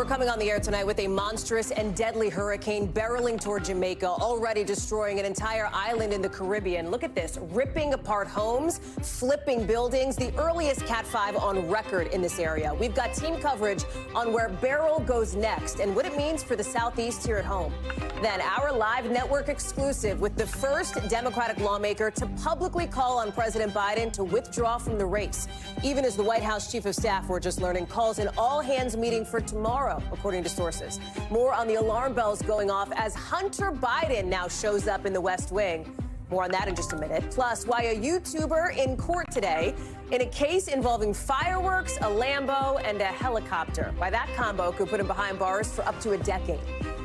We're coming on the air tonight with a monstrous and deadly hurricane barreling toward Jamaica, already destroying an entire island in the Caribbean. Look at this, ripping apart homes, flipping buildings, the earliest Cat 5 on record in this area. We've got team coverage on where Beryl goes next and what it means for the Southeast here at home. Then our live network exclusive with the first Democratic lawmaker to publicly call on President Biden to withdraw from the race, even as the White House Chief of Staff, we're just learning, calls an all-hands meeting for tomorrow, according to sources. More on the alarm bells going off as Hunter Biden now shows up in the West Wing. More on that in just a minute. Plus, why a YouTuber in court today in a case involving fireworks, a Lambo, and a helicopter. Why that combo could put him behind bars for up to a decade.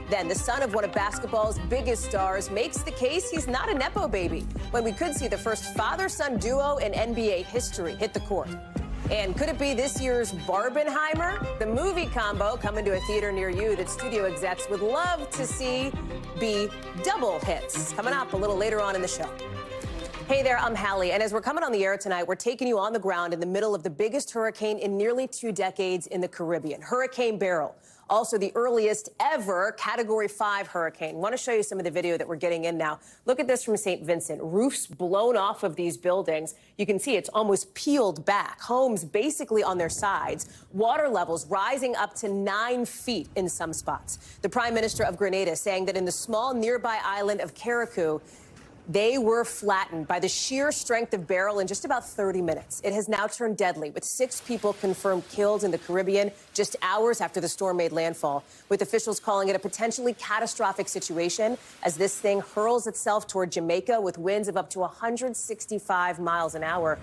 Then the son of one of basketball's biggest stars makes the case he's not a Nepo baby, when we could see the first father-son duo in NBA history hit the court. And could it be this year's Barbenheimer? The movie combo coming to a theater near you that studio execs would love to see be double hits. Coming up a little later on in the show. Hey there, I'm Hallie, and as we're coming on the air tonight, we're taking you on the ground in the middle of the biggest hurricane in nearly 2 decades in the Caribbean, Hurricane Beryl. Also the earliest ever Category 5 hurricane. Want to show you some of the video that we're getting in now. Look at this from St. Vincent. Roofs blown off of these buildings. You can see it's almost peeled back. Homes basically on their sides. Water levels rising up to 9 feet in some spots. The Prime Minister of Grenada saying that in the small nearby island of Carriacou, they were flattened by the sheer strength of Beryl in just about 30 minutes. It has now turned deadly, with 6 people confirmed killed in the Caribbean just hours after the storm made landfall, with officials calling it a potentially catastrophic situation as this thing hurls itself toward Jamaica with winds of up to 165 miles an hour.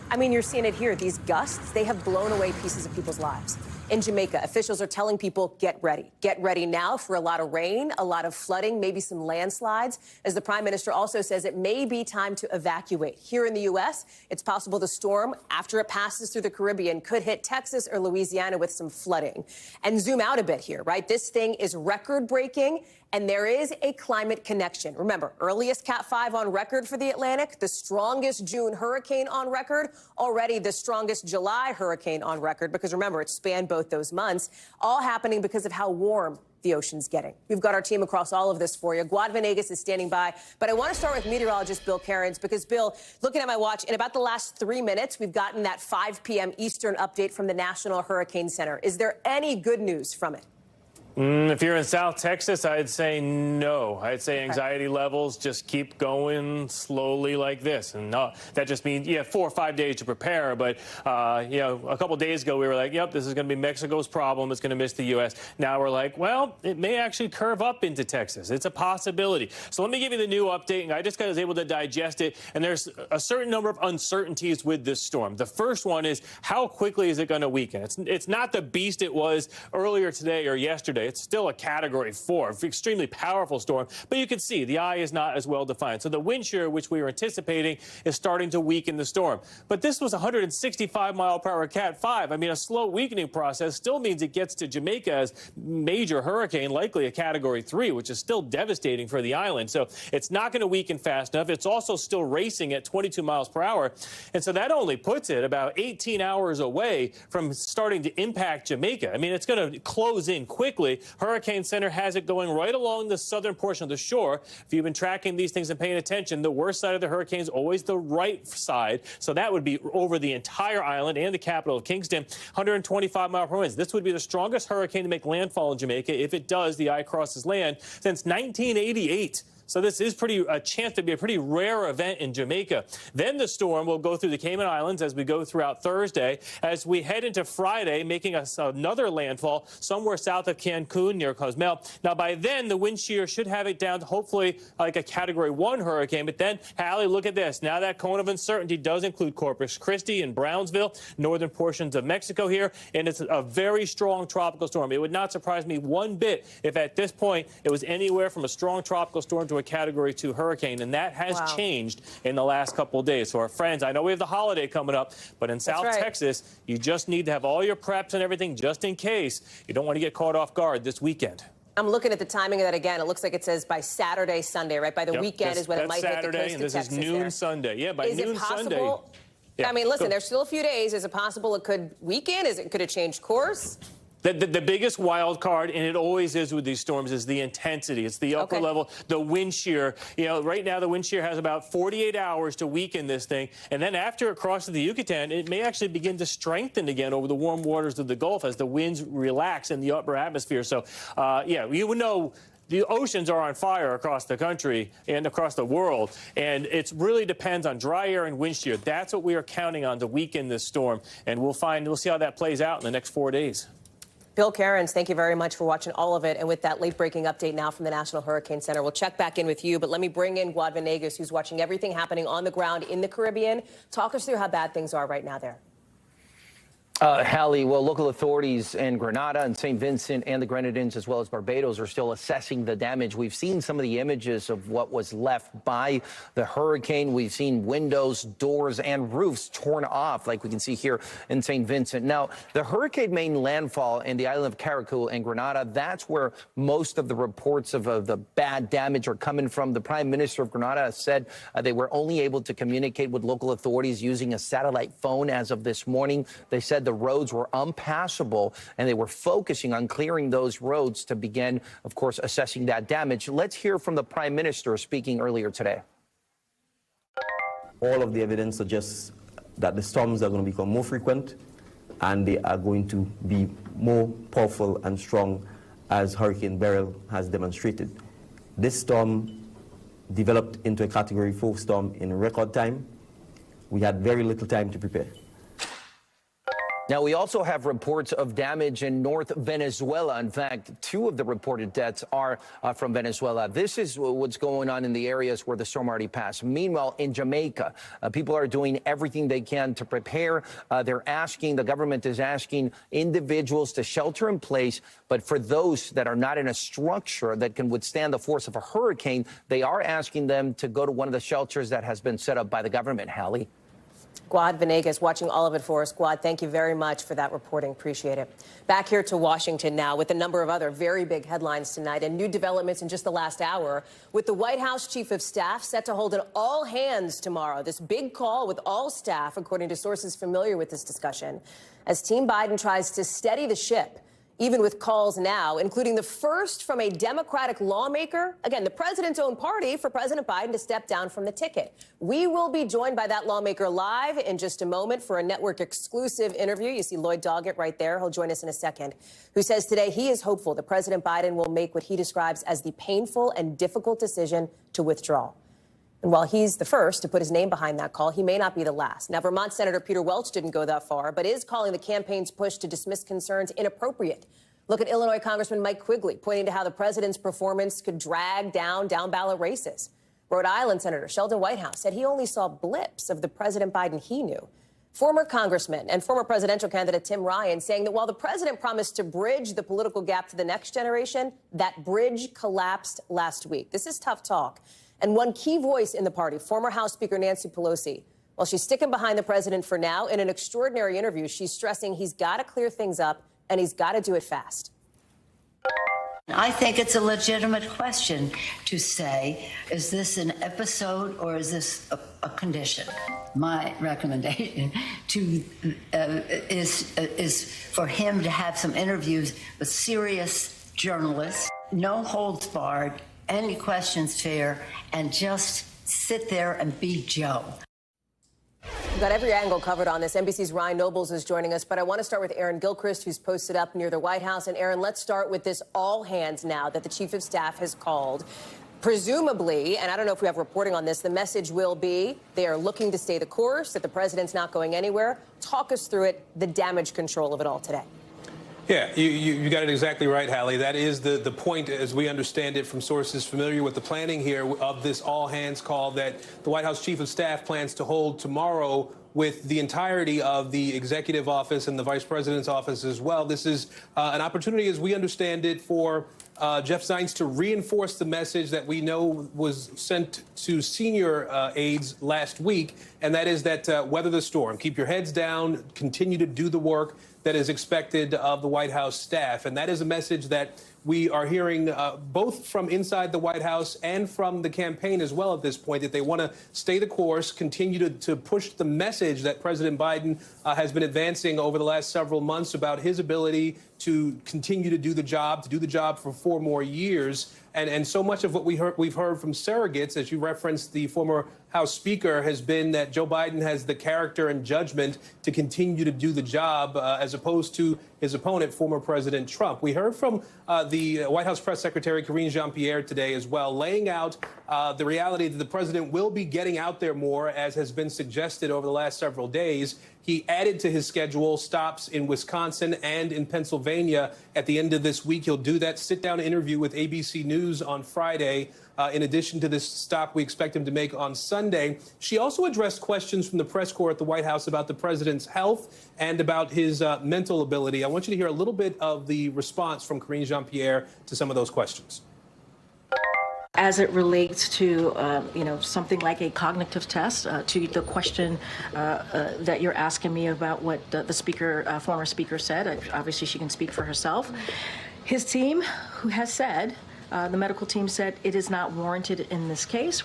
I mean, you're seeing it here. These gusts, they have blown away pieces of people's lives. In Jamaica, officials are telling people, get ready. Get ready now for a lot of rain, a lot of flooding, maybe some landslides. As the Prime Minister also says, it may be time to evacuate. Here in the U.S., it's possible the storm, after it passes through the Caribbean, could hit Texas or Louisiana with some flooding. And zoom out a bit here, right? This thing is record-breaking, and there is a climate connection. Remember, earliest Cat 5 on record for the Atlantic, the strongest June hurricane on record, already the strongest July hurricane on record, because remember, it spanned both those months, all happening because of how warm the ocean's getting. We've got our team across all of this for you. Guad Venegas is standing by, but I want to start with meteorologist Bill Cairns, because, Bill, looking at my watch, in about the last 3 minutes, we've gotten that 5 p.m. Eastern update from the National Hurricane Center. Is there any good news from it? If you're in South Texas, I'd say no. I'd say anxiety levels just keep going slowly like this. And that just means you have 4 or 5 days to prepare. But, you know, a couple days ago, we were like, yep, this is going to be Mexico's problem. It's going to miss the U.S. Now we're like, well, it may actually curve up into Texas. It's a possibility. So let me give you the new update. And I just was able to digest it. And there's a certain number of uncertainties with this storm. The first one is, how quickly is it going to weaken? It's not the beast it was earlier today or yesterday. It's still a Category 4, extremely powerful storm, but you can see the eye is not as well defined. So the wind shear, which we were anticipating, is starting to weaken the storm. But this was 165-mile-per-hour Cat 5. I mean, a slow weakening process still means it gets to Jamaica as major hurricane, likely a Category 3, which is still devastating for the island. So it's not going to weaken fast enough. It's also still racing at 22 miles per hour. And so that only puts it about 18 hours away from starting to impact Jamaica. I mean, it's going to close in quickly. Hurricane Center has it going right along the southern portion of the shore. If you've been tracking these things and paying attention, the worst side of the hurricane is always the right side. So that would be over the entire island and the capital of Kingston, 125-mile-per-hour winds. This would be the strongest hurricane to make landfall in Jamaica. If it does, the eye crosses land since 1988. So this is a chance to be a pretty rare event in Jamaica. Then the storm will go through the Cayman Islands as we go throughout Thursday. As we head into Friday, making us another landfall somewhere south of Cancun near Cozumel. Now, by then, the wind shear should have it down to hopefully like a Category 1 hurricane. But then, Hallie, look at this. Now that cone of uncertainty does include Corpus Christi and Brownsville, northern portions of Mexico here. And it's a very strong tropical storm. It would not surprise me one bit if at this point it was anywhere from a strong tropical storm to a Category 2 hurricane, and that has changed in the last couple of days. So our friends, I know we have the holiday coming up, but in South Texas, you just need to have all your preps and everything just in case. You don't want to get caught off guard this weekend. I'm looking at the timing of that again. It looks like it says by Saturday, Sunday, right? By the weekend is when it might hit the coast of Texas. And this is noon Sunday. Yeah, by noon Sunday. I mean, listen, there's still a few days. Is it possible it could weaken? Could it change course? The biggest wild card, and it always is with these storms, is the intensity. It's the upper level, the wind shear. You know, right now the wind shear has about 48 hours to weaken this thing, and then after it crosses the Yucatan, it may actually begin to strengthen again over the warm waters of the Gulf as the winds relax in the upper atmosphere. So, yeah, you would know the oceans are on fire across the country and across the world, and it really depends on dry air and wind shear. That's what we are counting on to weaken this storm, and we'll see how that plays out in the next 4 days. Bill Cairns, thank you very much for watching all of it. And with that late-breaking update now from the National Hurricane Center, we'll check back in with you. But let me bring in Guad Venegas, who's watching everything happening on the ground in the Caribbean. Talk us through how bad things are right now there. Hallie, well, local authorities in Grenada and St. Vincent and the Grenadines, as well as Barbados, are still assessing the damage. We've seen some of the images of what was left by the hurricane. We've seen windows, doors, and roofs torn off, like we can see here in St. Vincent. Now, the hurricane made landfall in the island of Carriacou in Grenada. That's where most of the reports of the bad damage are coming from. The Prime Minister of Grenada said they were only able to communicate with local authorities using a satellite phone as of this morning. They said the roads were unpassable, and they were focusing on clearing those roads to begin, of course, assessing that damage. Let's hear from the Prime Minister speaking earlier today. All of the evidence suggests that the storms are going to become more frequent, and they are going to be more powerful and strong, as Hurricane Beryl has demonstrated. This storm developed into a Category 4 storm in record time. We had very little time to prepare. Now, we also have reports of damage in North Venezuela. In fact, 2 of the reported deaths are from Venezuela. This is what's going on in the areas where the storm already passed. Meanwhile, in Jamaica, people are doing everything they can to prepare. The government is asking individuals to shelter in place. But for those that are not in a structure that can withstand the force of a hurricane, they are asking them to go to one of the shelters that has been set up by the government. Hallie? Guad Venegas watching all of it for us. Guad, thank you very much for that reporting. Appreciate it. Back here to Washington now with a number of other very big headlines tonight and new developments in just the last hour, with the White House Chief of Staff set to hold an all-hands tomorrow. This big call with all staff, according to sources familiar with this discussion, as Team Biden tries to steady the ship, even with calls now, including the first from a Democratic lawmaker, again, the president's own party, for President Biden to step down from the ticket. We will be joined by that lawmaker live in just a moment for a network exclusive interview. You see Lloyd Doggett right there. He'll join us in a second, who says today he is hopeful that President Biden will make what he describes as the painful and difficult decision to withdraw. And while he's the first to put his name behind that call, he may not be the last. Now, Vermont Senator Peter Welch didn't go that far, but is calling the campaign's push to dismiss concerns inappropriate. Look at Illinois Congressman Mike Quigley, pointing to how the president's performance could drag down ballot races. Rhode Island Senator Sheldon Whitehouse said he only saw blips of the President Biden he knew. Former Congressman and former presidential candidate Tim Ryan saying that while the president promised to bridge the political gap to the next generation, that bridge collapsed last week. This is tough talk. And one key voice in the party, former House Speaker Nancy Pelosi, while she's sticking behind the president for now, in an extraordinary interview, she's stressing he's got to clear things up and he's got to do it fast. I think it's a legitimate question to say, is this an episode or is this a condition? My recommendation is for him to have some interviews with serious journalists, no holds barred, any questions fair, and just sit there and be Joe. We've got every angle covered on this. NBC's Ryan Nobles is joining us, but I want to start with Aaron Gilchrist, who's posted up near the White House. And Aaron, let's start with this all hands now that the chief of staff has called. Presumably, and I don't know if we have reporting on this, the message will be they are looking to stay the course, that the president's not going anywhere. Talk us through it, the damage control of it all today. Yeah, you got it exactly right, Hallie. That is the point, as we understand it from sources familiar with the planning here, of this all-hands call that the White House Chief of Staff plans to hold tomorrow with the entirety of the executive office and the vice president's office as well. This is an opportunity, as we understand it, for Jeff Zients to reinforce the message that we know was sent to senior aides last week, and that is that weather the storm, keep your heads down, continue to do the work that is expected of the White House staff. And that is a message that we are hearing both from inside the White House and from the campaign as well at this point that they want to stay the course, continue to push the message that President Biden has been advancing over the last several months about his ability to continue to do the job for 4 more years. And so much of what we've heard from surrogates, as you referenced, the former House Speaker, has been that Joe Biden has the character and judgment to continue to do the job as opposed to his opponent, former President Trump. We heard from the White House Press Secretary Karine Jean-Pierre today as well, laying out the reality that the president will be getting out there more, as has been suggested over the last several days. He added to his schedule stops in Wisconsin and in Pennsylvania at the end of this week. He'll do that sit-down interview with ABC News on Friday. In addition to this stop we expect him to make on Sunday. She also addressed questions from the press corps at the White House about the president's health and about his mental ability. I want you to hear a little bit of the response from Karine Jean-Pierre to some of those questions. As it relates to, something like a cognitive test, to the question that you're asking me about what the speaker, former speaker said, obviously she can speak for herself. His team, who has said, the medical team said it is not warranted in this case.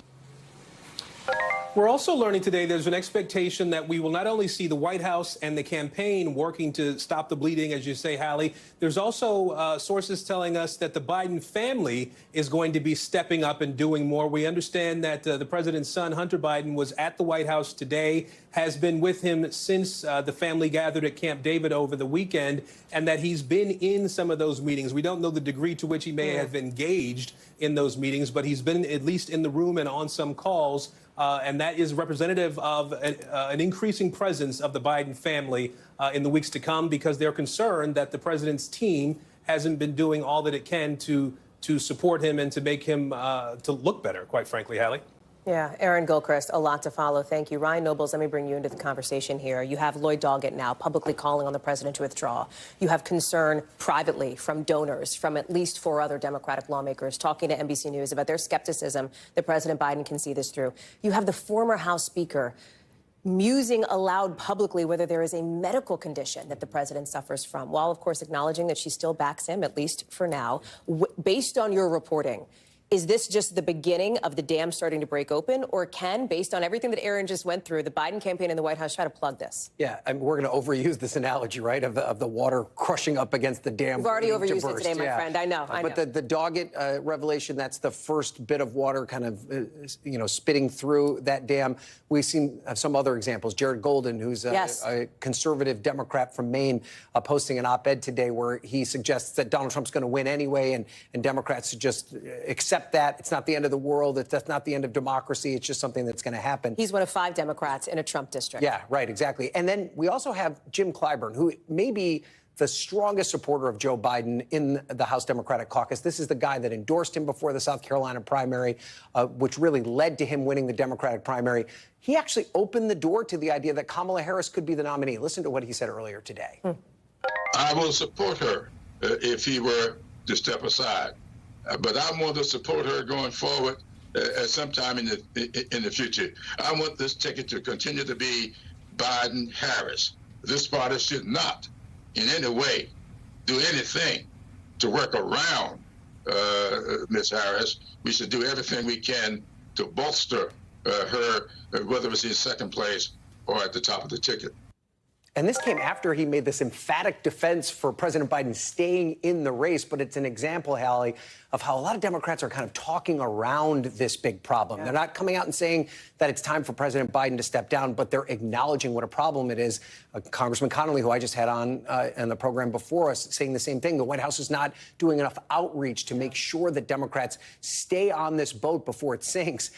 We're also learning today there's an expectation that we will not only see the White House and the campaign working to stop the bleeding, as you say, Hallie, there's also sources telling us that the Biden family is going to be stepping up and doing more. We understand that the president's son, Hunter Biden, was at the White House today, has been with him since the family gathered at Camp David over the weekend, and that he's been in some of those meetings. We don't know the degree to which he may have engaged in those meetings, but he's been at least in the room and on some calls. And that is representative of an increasing presence of the Biden family in the weeks to come, because they're concerned that the president's team hasn't been doing all that it can to support him and to make him to look better, quite frankly, Hallie. Yeah, Aaron Gilchrist, a lot to follow. Thank you. Ryan Nobles, let me bring you into the conversation here. You have Lloyd Doggett now publicly calling on the president to withdraw. You have concern privately from donors, from at least 4 other Democratic lawmakers talking to NBC News about their skepticism that President Biden can see this through. You have the former House Speaker musing aloud publicly whether there is a medical condition that the president suffers from, while, of course, acknowledging that she still backs him, at least for now. Based on your reporting, is this just the beginning of the dam starting to break open, or can, based on everything that Aaron just went through, the Biden campaign and the White House try to plug this? Yeah, I mean, we're going to overuse this analogy, right, of the water crushing up against the dam. We've already overused it today, my friend. I know. But the Doggett revelation, that's the first bit of water kind of, spitting through that dam. We've seen some other examples. Jared Golden, who's a conservative Democrat from Maine, posting an op-ed today where he suggests that Donald Trump's going to win anyway, and Democrats should just accept that. It's not the end of the world. That's not the end of democracy. It's just something that's going to happen. He's one of 5 Democrats in a Trump district. Yeah, right, exactly. And then we also have Jim Clyburn, who may be the strongest supporter of Joe Biden in the House Democratic caucus. This is the guy that endorsed him before the South Carolina primary, which really led to him winning the Democratic primary. He actually opened the door to the idea that Kamala Harris could be the nominee. Listen to what he said earlier today. I will support her if he were to step aside. But I want to support her going forward sometime in the future. I want this ticket to continue to be Biden-Harris. This party should not in any way do anything to work around Ms. Harris. We should do everything we can to bolster her, whether it's in second place or at the top of the ticket. And this came after he made this emphatic defense for President Biden staying in the race. But it's an example, Hallie, of how a lot of Democrats are kind of talking around this big problem. Yeah. They're not coming out and saying that it's time for President Biden to step down, but they're acknowledging what a problem it is. Congressman Connolly, who I just had on the program before us, saying the same thing. The White House is not doing enough outreach to make sure that Democrats stay on this boat before it sinks.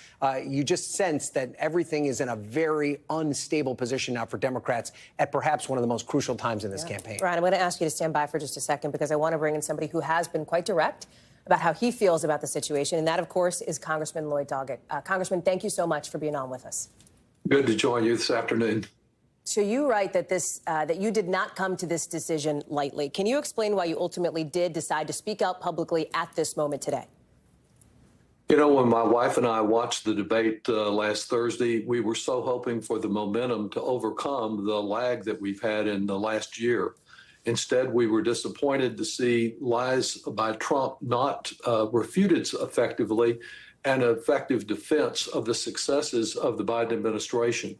You just sense that everything is in a very unstable position now for Democrats at perhaps one of the most crucial times in this campaign. Ryan, I'm going to ask you to stand by for just a second, because I want to bring in somebody who has been quite direct about how he feels about the situation. And that, of course, is Congressman Lloyd Doggett. Congressman, thank you so much for being on with us. Good to join you this afternoon. So you write that that you did not come to this decision lightly. Can you explain why you ultimately did decide to speak out publicly at this moment today? You know, when my wife and I watched the debate last Thursday, we were so hoping for the momentum to overcome the lag that we've had in the last year. Instead, we were disappointed to see lies by Trump not refuted effectively and an effective defense of the successes of the Biden administration.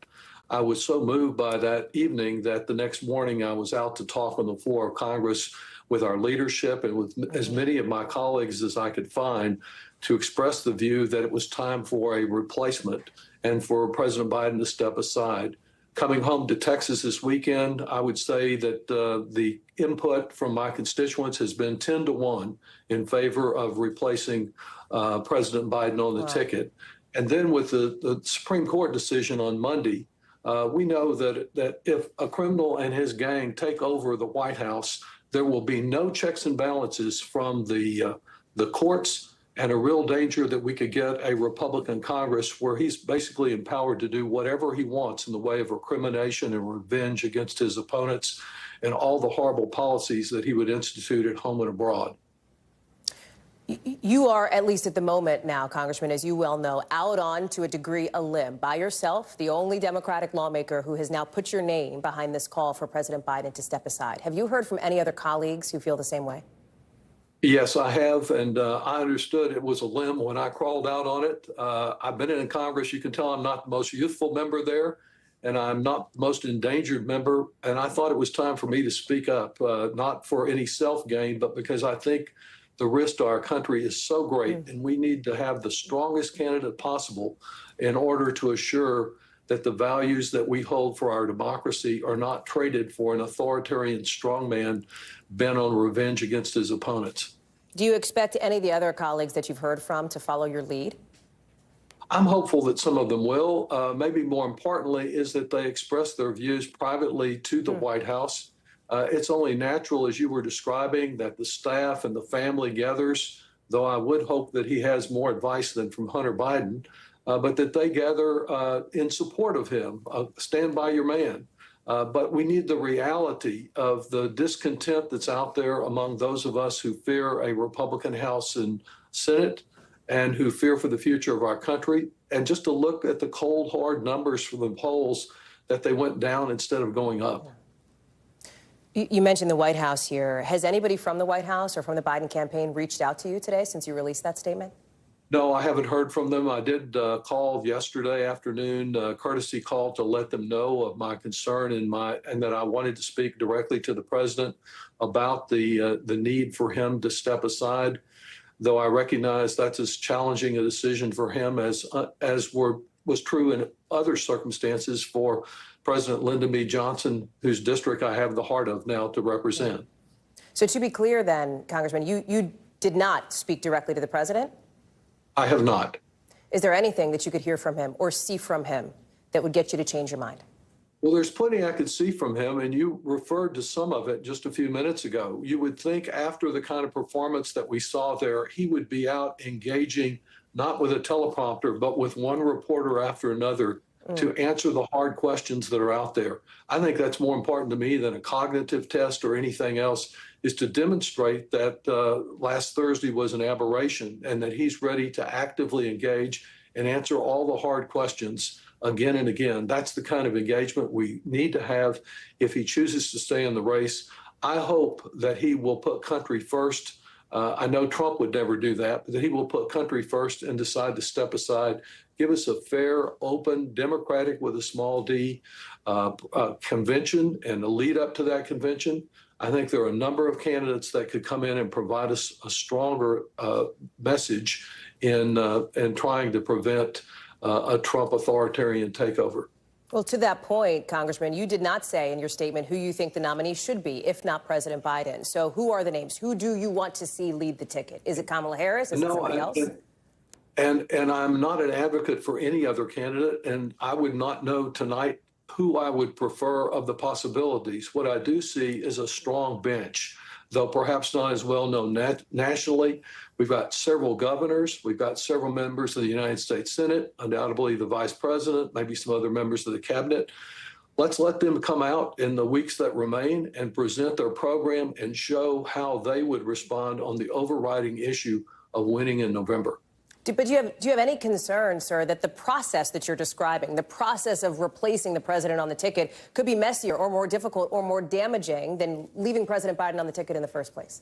I was so moved by that evening that the next morning I was out to talk on the floor of Congress with our leadership and with as many of my colleagues as I could find to express the view that it was time for a replacement and for President Biden to step aside. Coming home to Texas this weekend, I would say that the input from my constituents has been 10-1 in favor of replacing President Biden on the ticket. And then with the Supreme Court decision on Monday, we know that if a criminal and his gang take over the White House, there will be no checks and balances from the courts, and a real danger that we could get a Republican Congress where he's basically empowered to do whatever he wants in the way of recrimination and revenge against his opponents and all the horrible policies that he would institute at home and abroad. You are, at least at the moment now, Congressman, as you well know, out on, to a degree, a limb by yourself, the only Democratic lawmaker who has now put your name behind this call for President Biden to step aside. Have you heard from any other colleagues who feel the same way? Yes, I have, and I understood it was a limb when I crawled out on it. I've been in Congress. You can tell I'm not the most youthful member there, and I'm not the most endangered member, and I thought it was time for me to speak up, not for any self-gain, but because I think the risk to our country is so great, and we need to have the strongest candidate possible in order to assure that the values that we hold for our democracy are not traded for an authoritarian strongman bent on revenge against his opponents. Do you expect any of the other colleagues that you've heard from to follow your lead? I'm hopeful that some of them will. Maybe more importantly is that they express their views privately to the White House. It's only natural, as you were describing, that the staff and the family gathers, though I would hope that he has more advice than from Hunter Biden, but that they gather in support of him. Stand by your man. But we need the reality of the discontent that's out there among those of us who fear a Republican House and Senate and who fear for the future of our country. And just to look at the cold, hard numbers from the polls that they went down instead of going up. You mentioned the White House here. Has anybody from the White House or from the Biden campaign reached out to you today since you released that statement? No, I haven't heard from them. I did call yesterday afternoon, courtesy call to let them know of my concern and that I wanted to speak directly to the president about the need for him to step aside. Though I recognize that's as challenging a decision for him as was true in other circumstances for President Lyndon B. Johnson, whose district I have the heart of now to represent. So to be clear then, Congressman, you did not speak directly to the president? I have not. Is there anything that you could hear from him or see from him that would get you to change your mind? Well, there's plenty I could see from him, and you referred to some of it just a few minutes ago. You would think after the kind of performance that we saw there, he would be out engaging not with a teleprompter, but with one reporter after another to answer the hard questions that are out there. I think that's more important to me than a cognitive test or anything else, is to demonstrate that last Thursday was an aberration and that he's ready to actively engage and answer all the hard questions again and again. That's the kind of engagement we need to have if he chooses to stay in the race. I hope that he will put country first. I know Trump would never do that, but that he will put country first and decide to step aside, give us a fair, open, democratic with a small d convention and a lead up to that convention. I think there are a number of candidates that could come in and provide us a stronger message in trying to prevent a Trump authoritarian takeover. Well, to that point, Congressman, you did not say in your statement who you think the nominee should be, if not President Biden. So who are the names? Who do you want to see lead the ticket? Is it Kamala Harris? Is it somebody else? And I'm not an advocate for any other candidate, and I would not know tonight who I would prefer of the possibilities. What I do see is a strong bench, though perhaps not as well known nationally. We've got several governors. We've got several members of the United States Senate, undoubtedly the vice president, maybe some other members of the cabinet. Let's let them come out in the weeks that remain and present their program and show how they would respond on the overriding issue of winning in November. But do you have any concern, sir, that the process that you're describing, the process of replacing the president on the ticket, could be messier or more difficult or more damaging than leaving President Biden on the ticket in the first place?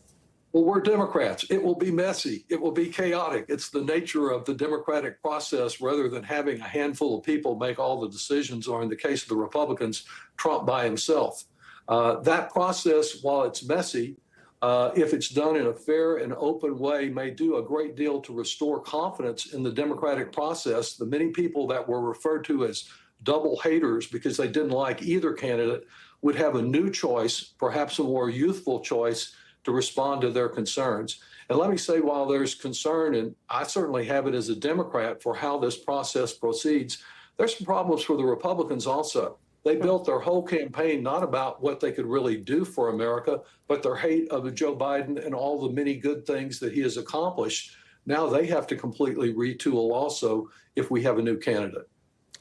Well, we're Democrats. It will be messy. It will be chaotic. It's the nature of the democratic process rather than having a handful of people make all the decisions, or in the case of the Republicans, Trump by himself. That process, while it's messy, if it's done in a fair and open way, may do a great deal to restore confidence in the democratic process. The many people that were referred to as double haters because they didn't like either candidate would have a new choice, perhaps a more youthful choice, to respond to their concerns. And let me say, while there's concern, and I certainly have it as a Democrat, for how this process proceeds, there's some problems for the Republicans also. They built their whole campaign not about what they could really do for America, but their hate of Joe Biden and all the many good things that he has accomplished. Now they have to completely retool also if we have a new candidate.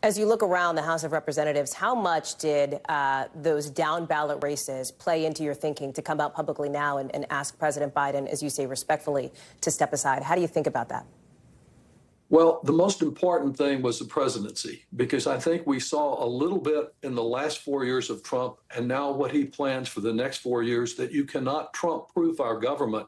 As you look around the House of Representatives, how much did those down-ballot races play into your thinking to come out publicly now and ask President Biden, as you say respectfully, to step aside? How do you think about that? Well, the most important thing was the presidency, because I think we saw a little bit in the last 4 years of Trump and now what he plans for the next 4 years, that you cannot Trump-proof our government,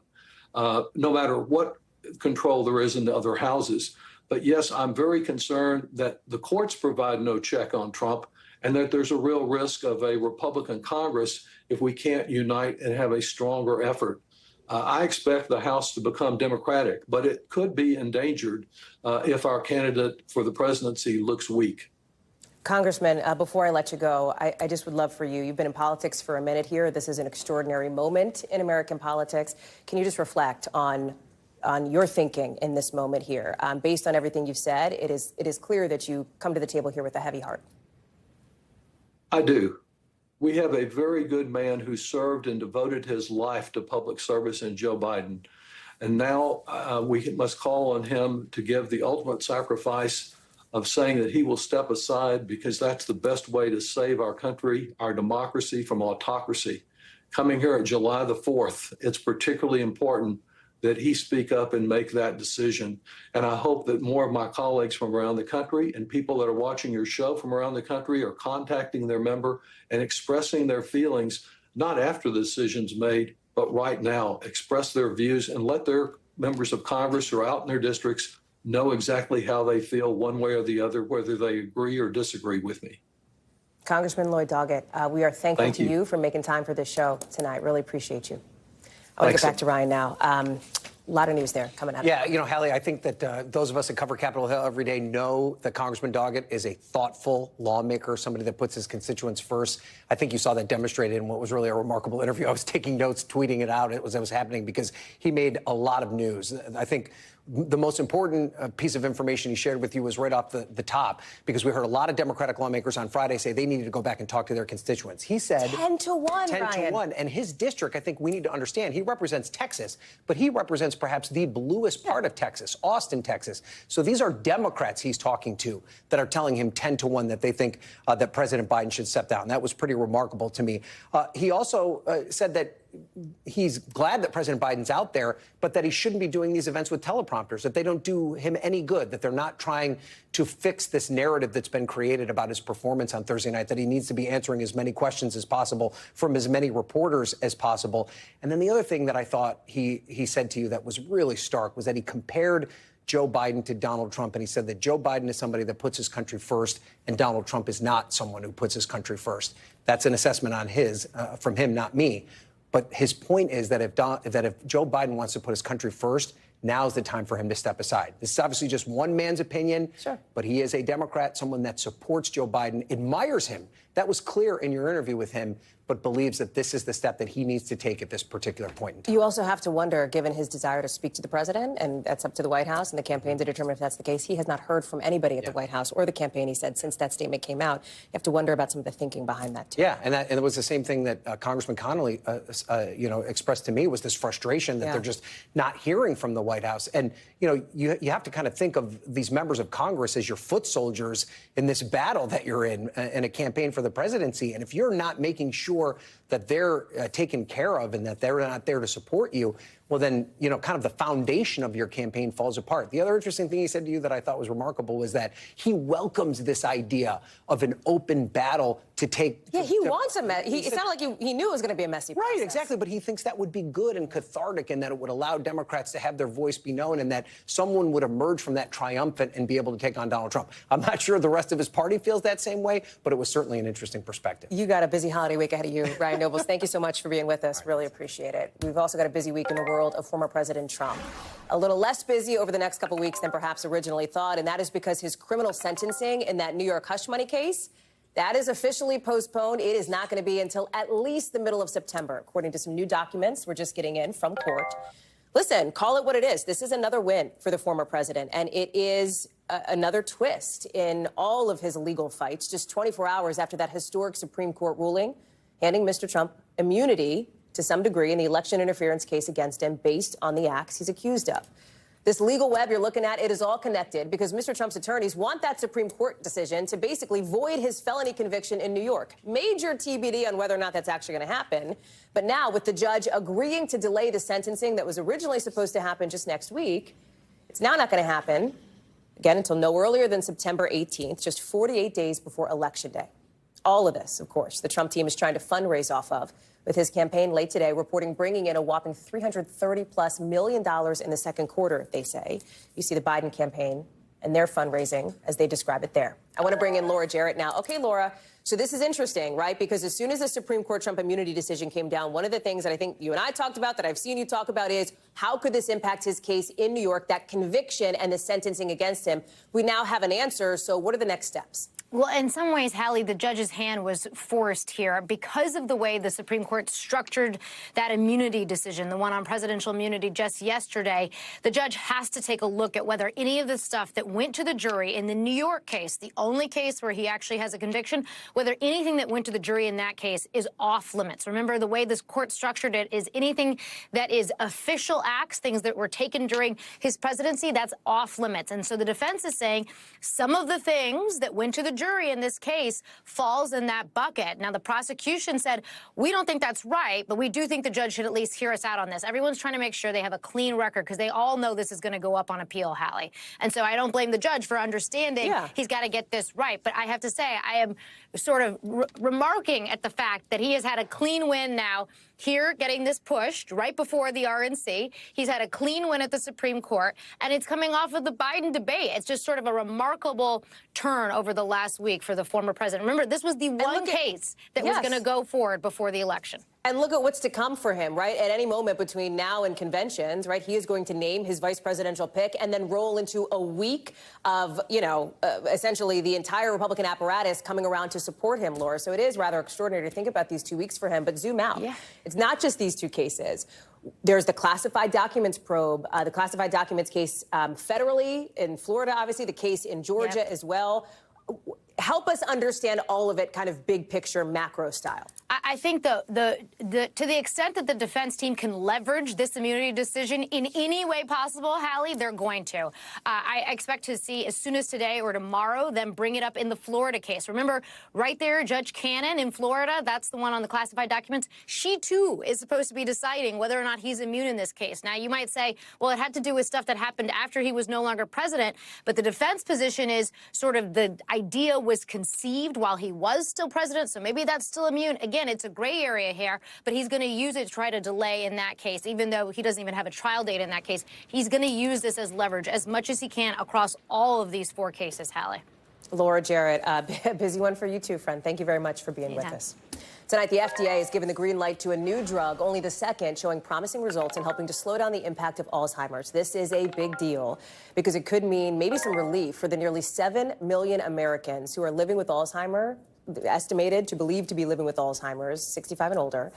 no matter what control there is in the other houses. But yes, I'm very concerned that the courts provide no check on Trump and that there's a real risk of a Republican Congress if we can't unite and have a stronger effort. I expect the House to become Democratic, but it could be endangered if our candidate for the presidency looks weak. Congressman, before I let you go, I just would love for you. You've been in politics for a minute here. This is an extraordinary moment in American politics. Can you just reflect on your thinking in this moment here? Based on everything you've said, it is clear that you come to the table here with a heavy heart. I do. We have a very good man who served and devoted his life to public service in Joe Biden. And now we must call on him to give the ultimate sacrifice of saying that he will step aside, because that's the best way to save our country, our democracy, from autocracy. Coming here at July the 4th, it's particularly important that he speak up and make that decision. And I hope that more of my colleagues from around the country and people that are watching your show from around the country are contacting their member and expressing their feelings, not after the decision's made, but right now. Express their views and let their members of Congress who are out in their districts know exactly how they feel one way or the other, whether they agree or disagree with me. Congressman Lloyd Doggett, we are thankful to you for making time for this show tonight. Really appreciate you. I want to get back to Ryan now. A lot of news there coming out. Yeah, you know, Hallie, I think that those of us that cover Capitol Hill every day know that Congressman Doggett is a thoughtful lawmaker, somebody that puts his constituents first. I think you saw that demonstrated in what was really a remarkable interview. I was taking notes, tweeting it out as it was happening, because he made a lot of news. I think the most important piece of information he shared with you was right off the top, because we heard a lot of Democratic lawmakers on Friday say they needed to go back and talk to their constituents. He said 10-1, 10-1. And his district, I think we need to understand, he represents Texas, but he represents perhaps the bluest part of Texas, Austin, Texas. So these are Democrats he's talking to that are telling him 10-1 that they think that President Biden should step down. That was pretty remarkable to me. He also said that he's glad that President Biden's out there, but that he shouldn't be doing these events with teleprompters, that they don't do him any good, that they're not trying to fix this narrative that's been created about his performance on Thursday night, that he needs to be answering as many questions as possible from as many reporters as possible. And then the other thing that I thought he said to you that was really stark was that he compared Joe Biden to Donald Trump, and he said that Joe Biden is somebody that puts his country first, and Donald Trump is not someone who puts his country first. That's an assessment on from him, not me. But his point is that if Joe Biden wants to put his country first, now's the time for him to step aside. This is obviously just one man's opinion, but he is a Democrat, someone that supports Joe Biden, admires him. That was clear in your interview with him, but believes that this is the step that he needs to take at this particular point in time. You also have to wonder, given his desire to speak to the president, and that's up to the White House and the campaign to determine if that's the case, he has not heard from anybody at the White House or the campaign, he said, since that statement came out. You have to wonder about some of the thinking behind that, too. Yeah, and it was the same thing that Congressman Connolly, expressed to me, was this frustration that they're just not hearing from the White House. And, you have to kind of think of these members of Congress as your foot soldiers in this battle that you're in a campaign for the presidency. And if you're not making sure that they're taken care of and that they're not there to support you, well, then, you know, kind of the foundation of your campaign falls apart. The other interesting thing he said to you that I thought was remarkable was that he welcomes this idea of an open battle to take. Yeah, he wants a mess. It sounded like he knew it was going to be a messy process. Right, exactly. But he thinks that would be good and cathartic, and that it would allow Democrats to have their voice be known, and that someone would emerge from that triumphant and be able to take on Donald Trump. I'm not sure the rest of his party feels that same way, but it was certainly an interesting perspective. You got a busy holiday week ahead of you, Ryan Nobles. Thank you so much for being with us. Really appreciate it. We've also got a busy week in the world of former President Trump. A little less busy over the next couple weeks than perhaps originally thought, and that is because his criminal sentencing in that New York hush money case, that is officially postponed. It is not going to be until at least the middle of September, according to some new documents we're just getting in from court. Listen, call it what it is. This is another win for the former president, and it is another twist in all of his legal fights, just 24 hours after that historic Supreme Court ruling handing Mr. Trump immunity to some degree in the election interference case against him based on the acts he's accused of. This legal web you're looking at, it is all connected because Mr. Trump's attorneys want that Supreme Court decision to basically void his felony conviction in New York. Major TBD on whether or not that's actually going to happen. But now, with the judge agreeing to delay the sentencing that was originally supposed to happen just next week, it's now not going to happen, again, until no earlier than September 18th, just 48 days before Election Day. All of this, of course, the Trump team is trying to fundraise off of, with his campaign late today reporting bringing in a whopping $330+ million in the second quarter, they say. You see the Biden campaign and their fundraising as they describe it there. I want to bring in Laura Jarrett now. Okay, Laura, so this is interesting, right? Because as soon as the Supreme Court Trump immunity decision came down, one of the things that I think you and I talked about, that I've seen you talk about, is how could this impact his case in New York, that conviction and the sentencing against him? We now have an answer, so what are the next steps? Well, in some ways, Hallie, the judge's hand was forced here because of the way the Supreme Court structured that immunity decision, the one on presidential immunity just yesterday. The judge has to take a look at whether any of the stuff that went to the jury in the New York case, the only case where he actually has a conviction, whether anything that went to the jury in that case is off limits. Remember, the way this court structured it is anything that is official acts, things that were taken during his presidency, that's off limits. And so the defense is saying some of the things that went to the jury in this case falls in that bucket. Now, the prosecution said, we don't think that's right, but we do think the judge should at least hear us out on this. Everyone's trying to make sure they have a clean record because they all know this is going to go up on appeal, Hallie. And so I don't blame the judge for understanding he's got to get this right. But I have to say, I am sort of remarking at the fact that he has had a clean win now here, getting this pushed right before the RNC. He's had a clean win at the Supreme Court, and it's coming off of the Biden debate. It's just sort of a remarkable turn over the last week for the former president. Remember, this was the one case that was going to go forward before the election. And look at what's to come for him, right? At any moment between now and conventions, right, he is going to name his vice presidential pick and then roll into a week of, you know, essentially the entire Republican apparatus coming around to support him, Laura. So it is rather extraordinary to think about these 2 weeks for him. But zoom out. Yeah. It's not just these two cases. There's the classified documents probe, the classified documents case federally in Florida, obviously, the case in Georgia as well. Help us understand all of it kind of big picture, macro style. I think to the extent that the defense team can leverage this immunity decision in any way possible, Hallie, they're going to. I expect to see as soon as today or tomorrow them bring it up in the Florida case. Remember, right there, Judge Cannon in Florida, that's the one on the classified documents. She, too, is supposed to be deciding whether or not he's immune in this case. Now, you might say, well, it had to do with stuff that happened after he was no longer president. But the defense position is sort of the idea was conceived while he was still president. So maybe that's still immune. Again, it's a gray area here, but he's going to use it to try to delay in that case, even though he doesn't even have a trial date in that case. He's going to use this as leverage as much as he can across all of these 4 cases, Hallie. Laura Jarrett, a busy one for you too, friend. Thank you very much for being with us. Tonight, the FDA has given the green light to a new drug, only the second, showing promising results in helping to slow down the impact of Alzheimer's. This is a big deal because it could mean maybe some relief for the nearly 7 million Americans who are living with Alzheimer's, estimated to believe to be living with Alzheimer's, 65 and older,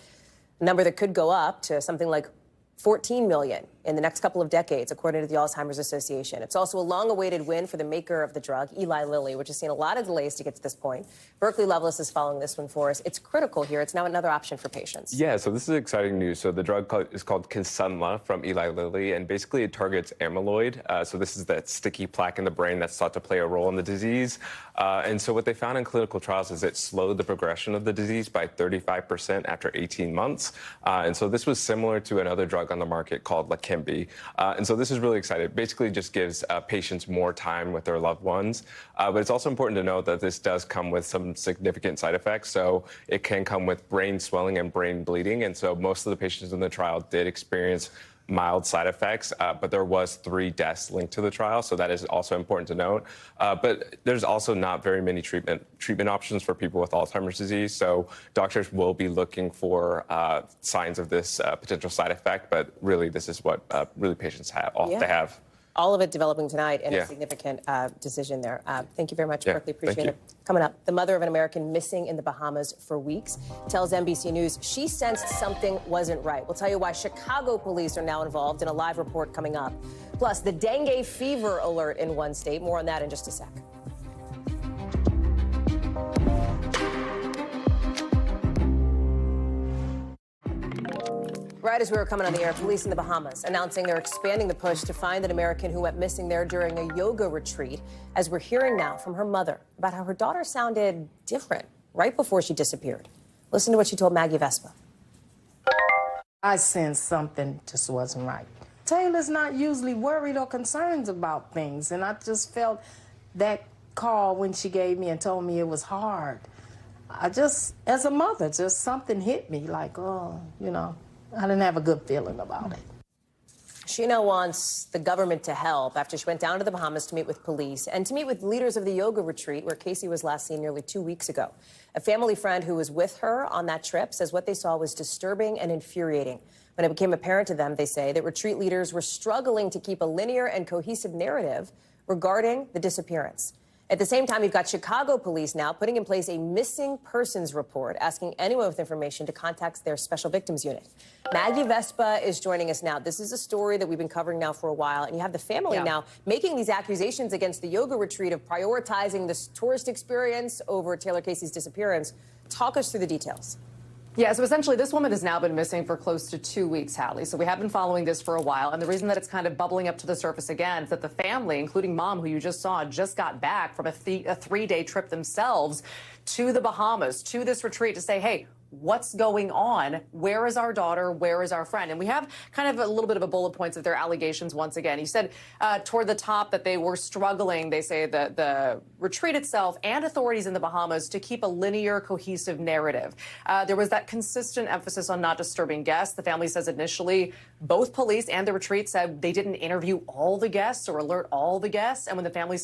a number that could go up to something like 14 million in the next couple of decades, according to the Alzheimer's Association. It's also a long-awaited win for the maker of the drug, Eli Lilly, which has seen a lot of delays to get to this point. Berkeley Loveless is following this one for us. It's critical here. It's now another option for patients. Yeah, so this is exciting news. So the drug is called Kisunla from Eli Lilly, and basically it targets amyloid. So this is that sticky plaque in the brain that's thought to play a role in the disease. And so what they found in clinical trials is it slowed the progression of the disease by 35% after 18 months. And so this was similar to another drug on the market called Leqembi. And so this is really exciting. It basically just gives patients more time with their loved ones. But it's also important to note that this does come with some significant side effects. So it can come with brain swelling and brain bleeding. And so most of the patients in the trial did experience mild side effects, but there was 3 deaths linked to the trial, so that is also important to note. But there's also not very many treatment options for people with Alzheimer's disease, so doctors will be looking for signs of this potential side effect, but really this is what really patients have. They have. All of it developing tonight and a significant decision there. Thank you very much, Berkeley. Appreciate it. Coming up, the mother of an American missing in the Bahamas for weeks tells NBC News she sensed something wasn't right. We'll tell you why Chicago police are now involved in a live report coming up. Plus, the dengue fever alert in one state. More on that in just a sec. Right as we were coming on the air, police in the Bahamas announcing they're expanding the push to find an American who went missing there during a yoga retreat, as we're hearing now from her mother about how her daughter sounded different right before she disappeared. Listen to what she told Maggie Vespa. I sensed something just wasn't right. Taylor's not usually worried or concerned about things, and I just felt that call when she gave me and told me it was hard. I just, as a mother, just something hit me like, oh, you know. I didn't have a good feeling about it. She now wants the government to help after she went down to the Bahamas to meet with police and to meet with leaders of the yoga retreat where Casey was last seen nearly 2 weeks ago. A family friend who was with her on that trip says what they saw was disturbing and infuriating. When it became apparent to them, they say, that retreat leaders were struggling to keep a linear and cohesive narrative regarding the disappearance. At the same time, you've got Chicago police now putting in place a missing persons report, asking anyone with information to contact their special victims unit. Maggie Vespa is joining us now. This is a story that we've been covering now for a while, and you have the family now making these accusations against the yoga retreat of prioritizing this tourist experience over Taylor Casey's disappearance. Talk us through the details. Yeah, so essentially this woman has now been missing for close to 2 weeks, Hallie. So we have been following this for a while. And the reason that it's kind of bubbling up to the surface again is that the family, including mom, who you just saw, just got back from a 3-day trip themselves to the Bahamas, to this retreat to say, hey, what's going on? Where is our daughter? Where is our friend? And we have kind of a little bit of a bullet points of their allegations once again. He said toward the top that they were struggling, they say, the retreat itself and authorities in the Bahamas to keep a linear, cohesive narrative. There was that consistent emphasis on not disturbing guests. The family says initially both police and the retreat said they didn't interview all the guests or alert all the guests. And when the family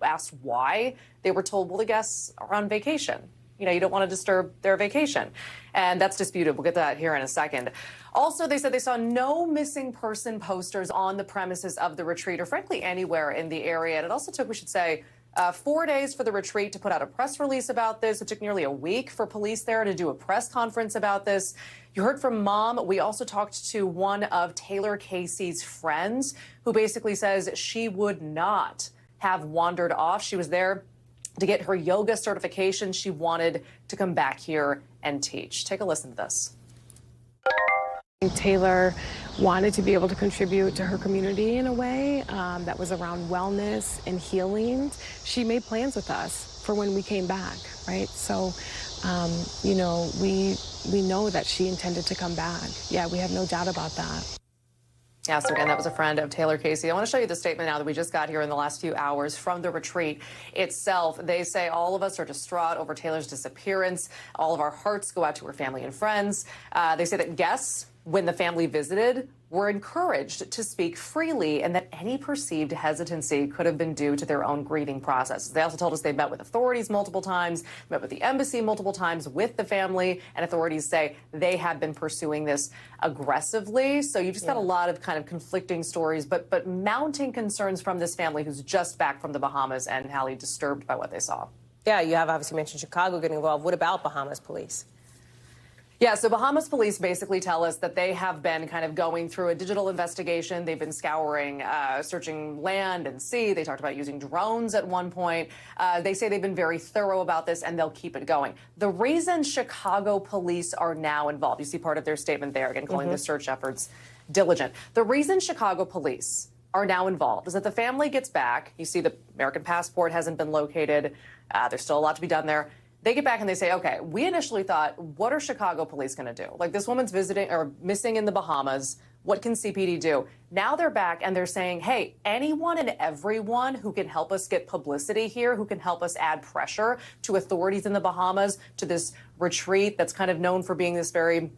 asked why, they were told, well, the guests are on vacation. You know, you don't want to disturb their vacation. And that's disputed. We'll get to that here in a second. Also, they said they saw no missing person posters on the premises of the retreat or frankly anywhere in the area. And it also took, we should say, 4 days for the retreat to put out a press release about this. It took nearly a week for police there to do a press conference about this. You heard from mom. We also talked to one of Taylor Casey's friends who basically says she would not have wandered off. She was there to get her yoga certification. She wanted to come back here and teach. Take a listen to this. Taylor wanted to be able to contribute to her community in a way that was around wellness and healing. She made plans with us for when we came back, right? So, you know, we know that she intended to come back. Yeah, we have no doubt about that. Yeah, so again, that was a friend of Taylor Casey. I want to show you the statement now that we just got here in the last few hours from the retreat itself. They say all of us are distraught over Taylor's disappearance. All of our hearts go out to her family and friends. They say that guests, when the family visited, were encouraged to speak freely and that any perceived hesitancy could have been due to their own grieving process. They also told us they met with authorities multiple times, met with the embassy multiple times with the family, and authorities say they have been pursuing this aggressively. So you've just got a lot of kind of conflicting stories, but mounting concerns from this family who's just back from the Bahamas and Hallie disturbed by what they saw. Yeah, you have obviously mentioned Chicago getting involved. What about Bahamas police? Yeah, so Bahamas police basically tell us that they have been kind of going through a digital investigation. They've been scouring, searching land and sea. They talked about using drones at one point. They say they've been very thorough about this, and they'll keep it going. The reason Chicago police are now involved, you see part of their statement there, again, calling the search efforts diligent. The reason Chicago police are now involved is that the family gets back. You see the American passport hasn't been located. There's still a lot to be done there. They get back and they say, okay, we initially thought, what are Chicago police going to do? Like, this woman's visiting or missing in the Bahamas. What can CPD do? Now they're back and they're saying, hey, anyone and everyone who can help us get publicity here, who can help us add pressure to authorities in the Bahamas, to this retreat that's kind of known for being this very,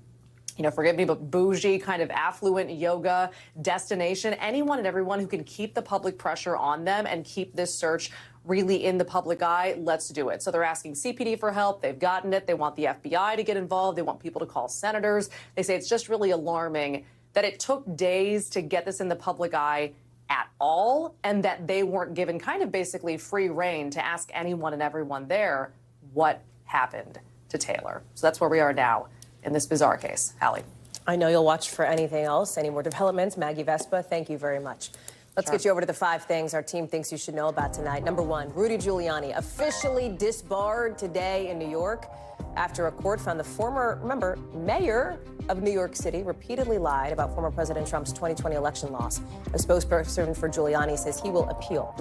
you know, forgive me, but bougie, kind of affluent yoga destination. Anyone and everyone who can keep the public pressure on them and keep this search really in the public eye, let's do it. So they're asking CPD for help. They've gotten it. They want the FBI to get involved. They want people to call senators. They say it's just really alarming that it took days to get this in the public eye at all, and that they weren't given kind of basically free rein to ask anyone and everyone there what happened to Taylor. So that's where we are now in this bizarre case. Hallie. I know you'll watch for anything else, any more developments. Maggie Vespa, thank you very much. Let's get you over to the 5 things our team thinks you should know about tonight. Number 1, Rudy Giuliani officially disbarred today in New York after a court found the former, remember, mayor of New York City repeatedly lied about former President Trump's 2020 election loss. A spokesperson for Giuliani says he will appeal.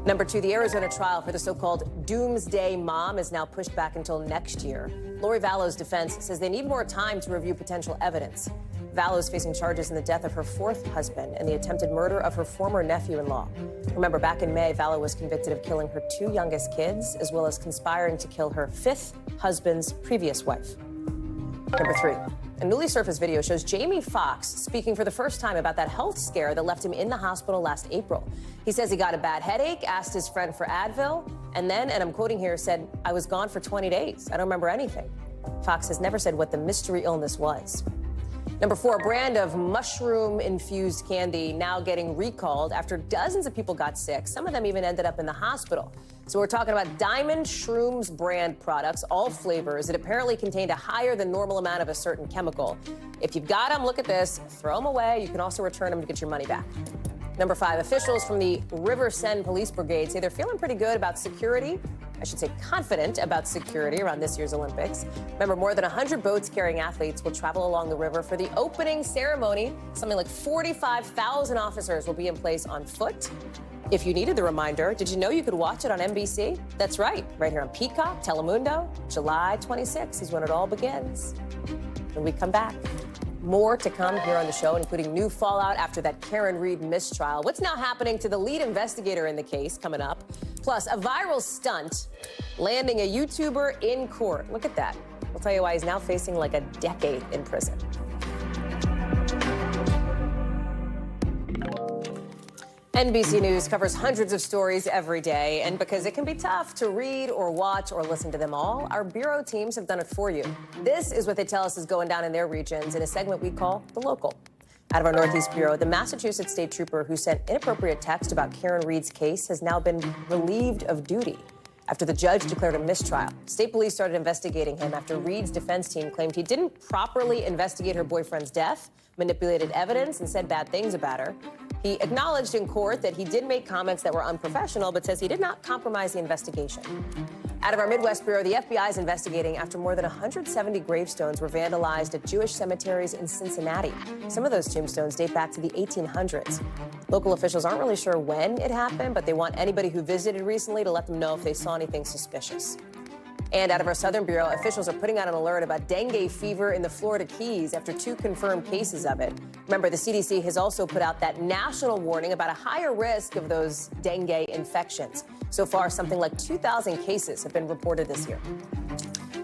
Number 2, the Arizona trial for the so-called doomsday mom is now pushed back until next year. Lori Vallow's defense says they need more time to review potential evidence. Vallow is facing charges in the death of her 4th husband and the attempted murder of her former nephew-in-law. Remember, back in May, Vallow was convicted of killing her 2 youngest kids, as well as conspiring to kill her 5th husband's previous wife. Number 3, a newly surfaced video shows Jamie Foxx speaking for the first time about that health scare that left him in the hospital last April. He says he got a bad headache, asked his friend for Advil, and then, and I'm quoting here, said, "I was gone for 20 days. I don't remember anything." Foxx has never said what the mystery illness was. Number 4, a brand of mushroom-infused candy now getting recalled after dozens of people got sick. Some of them even ended up in the hospital. So we're talking about Diamond Shrooms brand products, all flavors, that apparently contained a higher than normal amount of a certain chemical. If you've got them, look at this, throw them away. You can also return them to get your money back. Number 5, officials from the River Send Police Brigade say they're feeling pretty good about security. I should say confident about security around this year's Olympics. Remember, more than 100 boats carrying athletes will travel along the river for the opening ceremony. Something like 45,000 officers will be in place on foot. If you needed the reminder, did you know you could watch it on NBC? That's right here on Peacock, Telemundo. July 26th is when it all begins. When we come back, more to come here on the show, including new fallout after that Karen Reed mistrial. What's now happening to the lead investigator in the case coming up? Plus, a viral stunt landing a YouTuber in court. Look at that. We'll tell you why he's now facing like a decade in prison. NBC News covers hundreds of stories every day, and because it can be tough to read or watch or listen to them all, our bureau teams have done it for you. This is what they tell us is going down in their regions in a segment we call The Local. Out of our Northeast Bureau, the Massachusetts state trooper who sent inappropriate text about Karen Reed's case has now been relieved of duty after the judge declared a mistrial. State police started investigating him after Reed's defense team claimed he didn't properly investigate her boyfriend's death, manipulated evidence, and said bad things about her. He acknowledged in court that he did make comments that were unprofessional, but says he did not compromise the investigation. Out of our Midwest Bureau, the FBI is investigating after more than 170 gravestones were vandalized at Jewish cemeteries in Cincinnati. Some of those tombstones date back to the 1800s. Local officials aren't really sure when it happened, but they want anybody who visited recently to let them know if they saw anything suspicious. And out of our Southern Bureau, officials are putting out an alert about dengue fever in the Florida Keys after 2 confirmed cases of it. Remember, the CDC has also put out that national warning about a higher risk of those dengue infections. So far, something like 2,000 cases have been reported this year.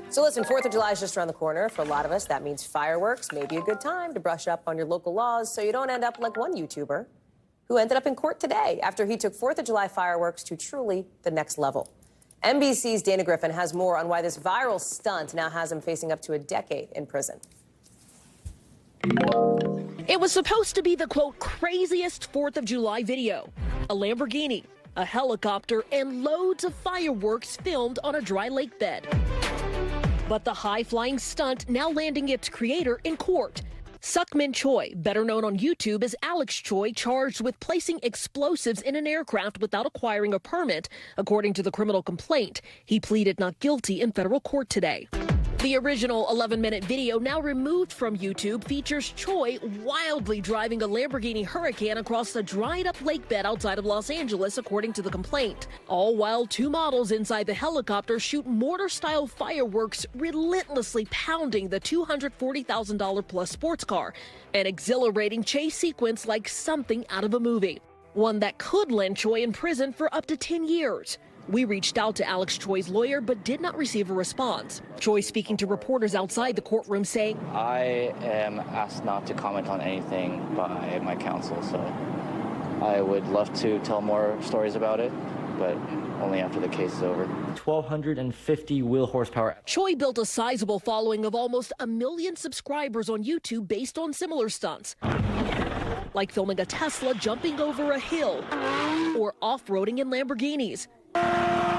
So listen, 4th of July is just around the corner. For a lot of us, that means fireworks. Maybe a good time to brush up on your local laws so you don't end up like one YouTuber who ended up in court today after he took 4th of July fireworks to truly the next level. NBC's Dana Griffin has more on why this viral stunt now has him facing up to a decade in prison. It was supposed to be the, quote, craziest 4th of July video. A Lamborghini, a helicopter, and loads of fireworks filmed on a dry lake bed. But the high-flying stunt now landing its creator in court. Sukmin Choi, better known on YouTube as Alex Choi, charged with placing explosives in an aircraft without acquiring a permit, according to the criminal complaint. He pleaded not guilty in federal court today. The original 11-minute video, now removed from YouTube, features Choi wildly driving a Lamborghini Hurricane across the dried-up lake bed outside of Los Angeles, according to the complaint. All while two models inside the helicopter shoot mortar-style fireworks, relentlessly pounding the $240,000-plus sports car. An exhilarating chase sequence like something out of a movie. One that could land Choi in prison for up to 10 years. We reached out to Alex Choi's lawyer, but did not receive a response. Choi speaking to reporters outside the courtroom saying, I am asked not to comment on anything by my counsel, so I would love to tell more stories about it, but only after the case is over. 1,250 wheel horsepower. Choi built a sizable following of almost 1 million subscribers on YouTube based on similar stunts, like filming a Tesla jumping over a hill or off-roading in Lamborghinis.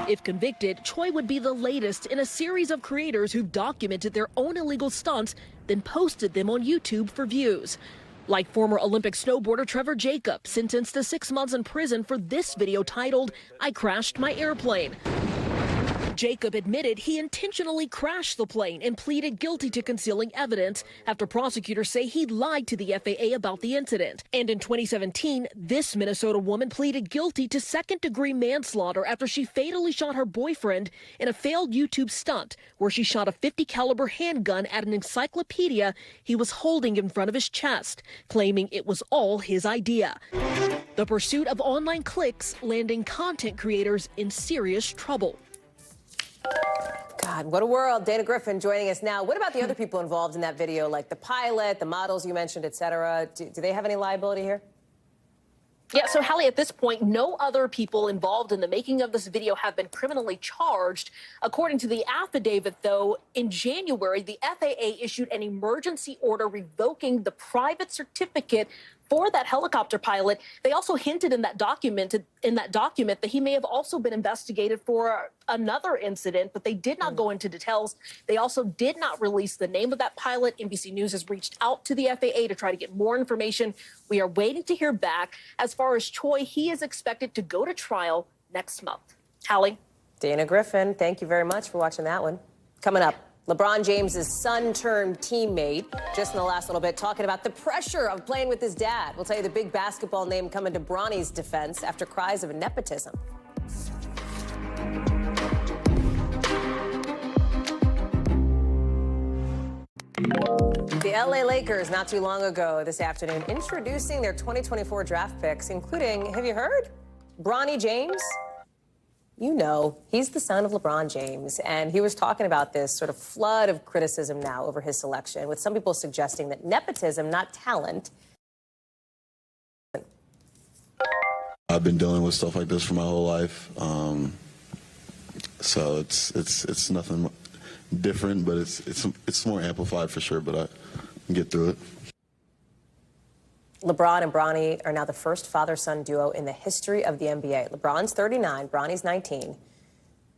If convicted, Choi would be the latest in a series of creators who've documented their own illegal stunts, then posted them on YouTube for views. Like former Olympic snowboarder Trevor Jacob, sentenced to 6 months in prison for this video titled, "I Crashed My Airplane." Jacob admitted he intentionally crashed the plane and pleaded guilty to concealing evidence after prosecutors say he lied to the FAA about the incident. And in 2017, this Minnesota woman pleaded guilty to second-degree manslaughter after she fatally shot her boyfriend in a failed YouTube stunt where she shot a .50 caliber handgun at an encyclopedia he was holding in front of his chest, claiming it was all his idea. The pursuit of online clicks landing content creators in serious trouble. God, what a world. Dana Griffin joining us now. What about the other people involved in that video, like the pilot, the models you mentioned, et cetera? Do they have any liability here? Yeah, so Hallie, at this point, no other people involved in the making of this video have been criminally charged. According to the affidavit, though, in January, the FAA issued an emergency order revoking the private certificate for that helicopter pilot. They also hinted in that document that he may have also been investigated for another incident, but they did not go into details. They also did not release the name of that pilot. NBC News has reached out to the FAA to try to get more information. We are waiting to hear back. As far as Choi, he is expected to go to trial next month. Hallie? Dana Griffin, thank you very much for watching that one. Coming up, LeBron James's son-turned-teammate, just in the last little bit, talking about the pressure of playing with his dad. We'll tell you the big basketball name coming to Bronny's defense after cries of nepotism. The LA Lakers, not too long ago this afternoon, introducing their 2024 draft picks, including, have you heard? Bronny James. You know, he's the son of LeBron James, and he was talking about this sort of flood of criticism now over his selection, with some people suggesting that nepotism, not talent. I've been dealing with stuff like this for my whole life, so it's nothing different, but it's more amplified for sure. But I can get through it. LeBron and Bronny are now the first father-son duo in the history of the NBA. LeBron's 39, Bronny's 19.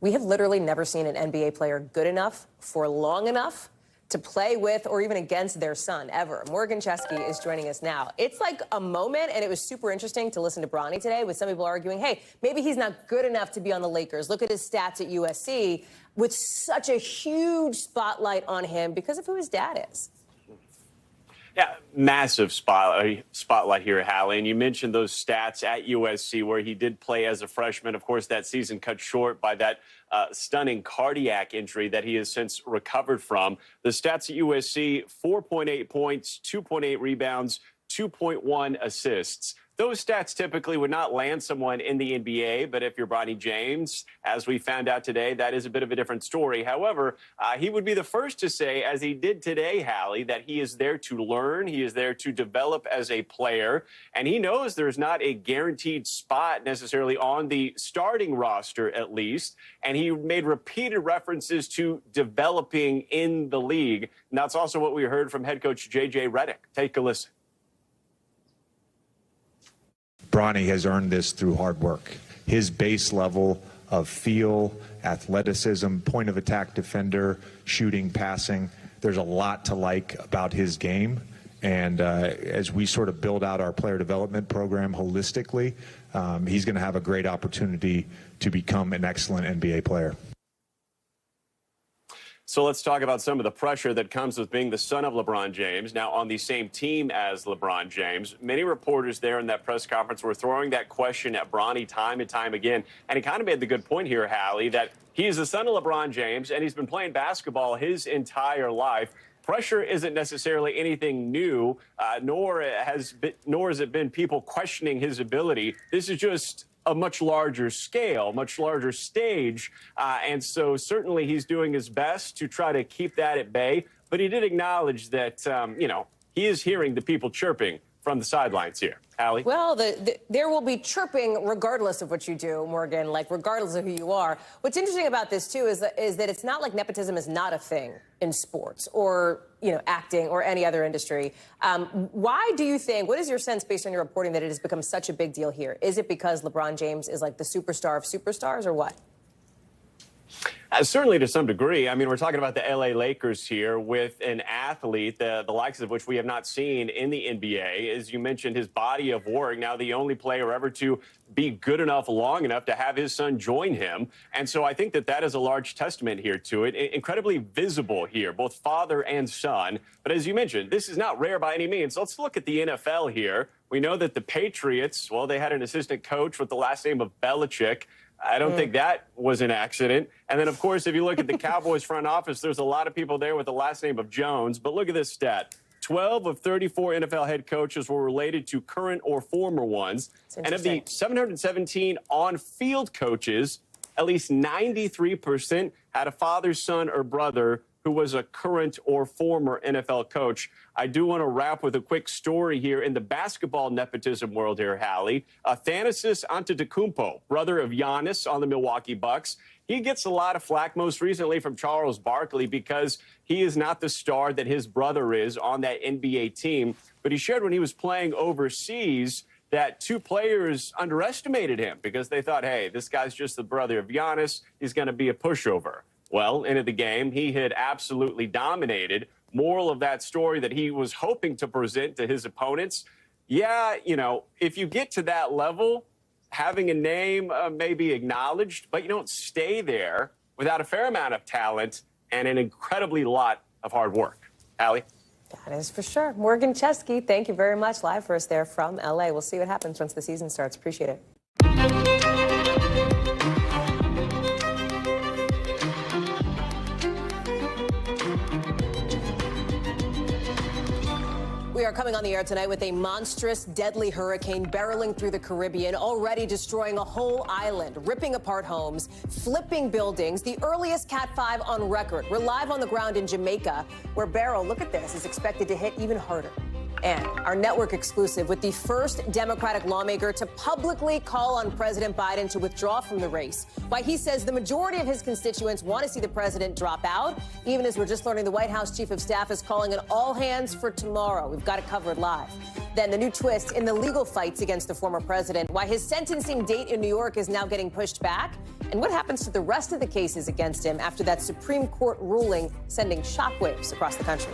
We have literally never seen an NBA player good enough for long enough to play with or even against their son, ever. Morgan Chesky is joining us now. It's like a moment, and it was super interesting to listen to Bronny today, with some people arguing, hey, maybe he's not good enough to be on the Lakers. Look at his stats at USC, with such a huge spotlight on him because of who his dad is. Yeah, massive spotlight here, Hallie. And you mentioned those stats at USC where he did play as a freshman. Of course, that season cut short by that stunning cardiac injury that he has since recovered from. The stats at USC, 4.8 points, 2.8 rebounds, 2.1 assists. Those stats typically would not land someone in the NBA, but if you're Bronny James, as we found out today, that is a bit of a different story. However, he would be the first to say, as he did today, Hallie, that he is there to learn, he is there to develop as a player, and he knows there's not a guaranteed spot necessarily on the starting roster, at least, and he made repeated references to developing in the league, and that's also what we heard from head coach J.J. Redick. Take a listen. Bronny has earned this through hard work. His base level of feel athleticism, point of attack defender, shooting, passing. There's a lot to like about his game. And as we sort of build out our player development program holistically, he's going to have a great opportunity to become an excellent NBA player. So let's talk about some of the pressure that comes with being the son of LeBron James, now on the same team as LeBron James. Many reporters there in that press conference were throwing that question at Bronny time and time again. And he kind of made the good point here, Hallie, that he is the son of LeBron James, and he's been playing basketball his entire life. Pressure isn't necessarily anything new, nor has it been people questioning his ability. This is just a much larger scale, much larger stage. And so certainly he's doing his best to try to keep that at bay. But he did acknowledge that, he is hearing the people chirping from the sidelines here. Hallie? Well, there will be chirping regardless of what you do, Morgan, like regardless of who you are. What's interesting about this, too, is that it's not like nepotism is not a thing in sports or, acting or any other industry. Why do you think, what is your sense based on your reporting that it has become such a big deal here? Is it because LeBron James is like the superstar of superstars or what? Certainly to some degree. I mean, we're talking about the L.A. Lakers here with an athlete, the likes of which we have not seen in the NBA. As you mentioned, his body of work, now the only player ever to be good enough, long enough to have his son join him. And so I think that is a large testament here to it. Incredibly visible here, both father and son. But as you mentioned, this is not rare by any means. Let's look at the NFL here. We know that the Patriots, well, they had an assistant coach with the last name of Belichick. I don't think that was an accident. And then, of course, if you look at the Cowboys front office, there's a lot of people there with the last name of Jones. But look at this stat. 12 of 34 NFL head coaches were related to current or former ones. And of the 717 on-field coaches, at least 93% had a father, son, or brother who was a current or former NFL coach. I do want to wrap with a quick story here in the basketball nepotism world here, Hallie. Thanasis Antetokounmpo, brother of Giannis on the Milwaukee Bucks. He gets a lot of flack most recently from Charles Barkley because he is not the star that his brother is on that NBA team. But he shared when he was playing overseas that two players underestimated him because they thought, hey, this guy's just the brother of Giannis. He's going to be a pushover. Well, into the game, he had absolutely dominated. Moral of that story that he was hoping to present to his opponents. Yeah, if you get to that level, having a name may be acknowledged, but you don't stay there without a fair amount of talent and an incredibly lot of hard work. Hallie? That is for sure. Morgan Chesky, thank you very much. Live for us there from L.A. We'll see what happens once the season starts. Appreciate it. We are coming on the air tonight with a monstrous, deadly hurricane barreling through the Caribbean, already destroying a whole island, ripping apart homes, flipping buildings, the earliest Cat 5 on record. We're live on the ground in Jamaica, where Beryl, look at this, is expected to hit even harder. And our network exclusive with the first Democratic lawmaker to publicly call on President Biden to withdraw from the race. Why he says the majority of his constituents want to see the president drop out, even as we're just learning the White House chief of staff is calling an all hands for tomorrow. We've got it covered live. Then the new twist in the legal fights against the former president, why his sentencing date in New York is now getting pushed back, and what happens to the rest of the cases against him after that Supreme Court ruling sending shockwaves across the country.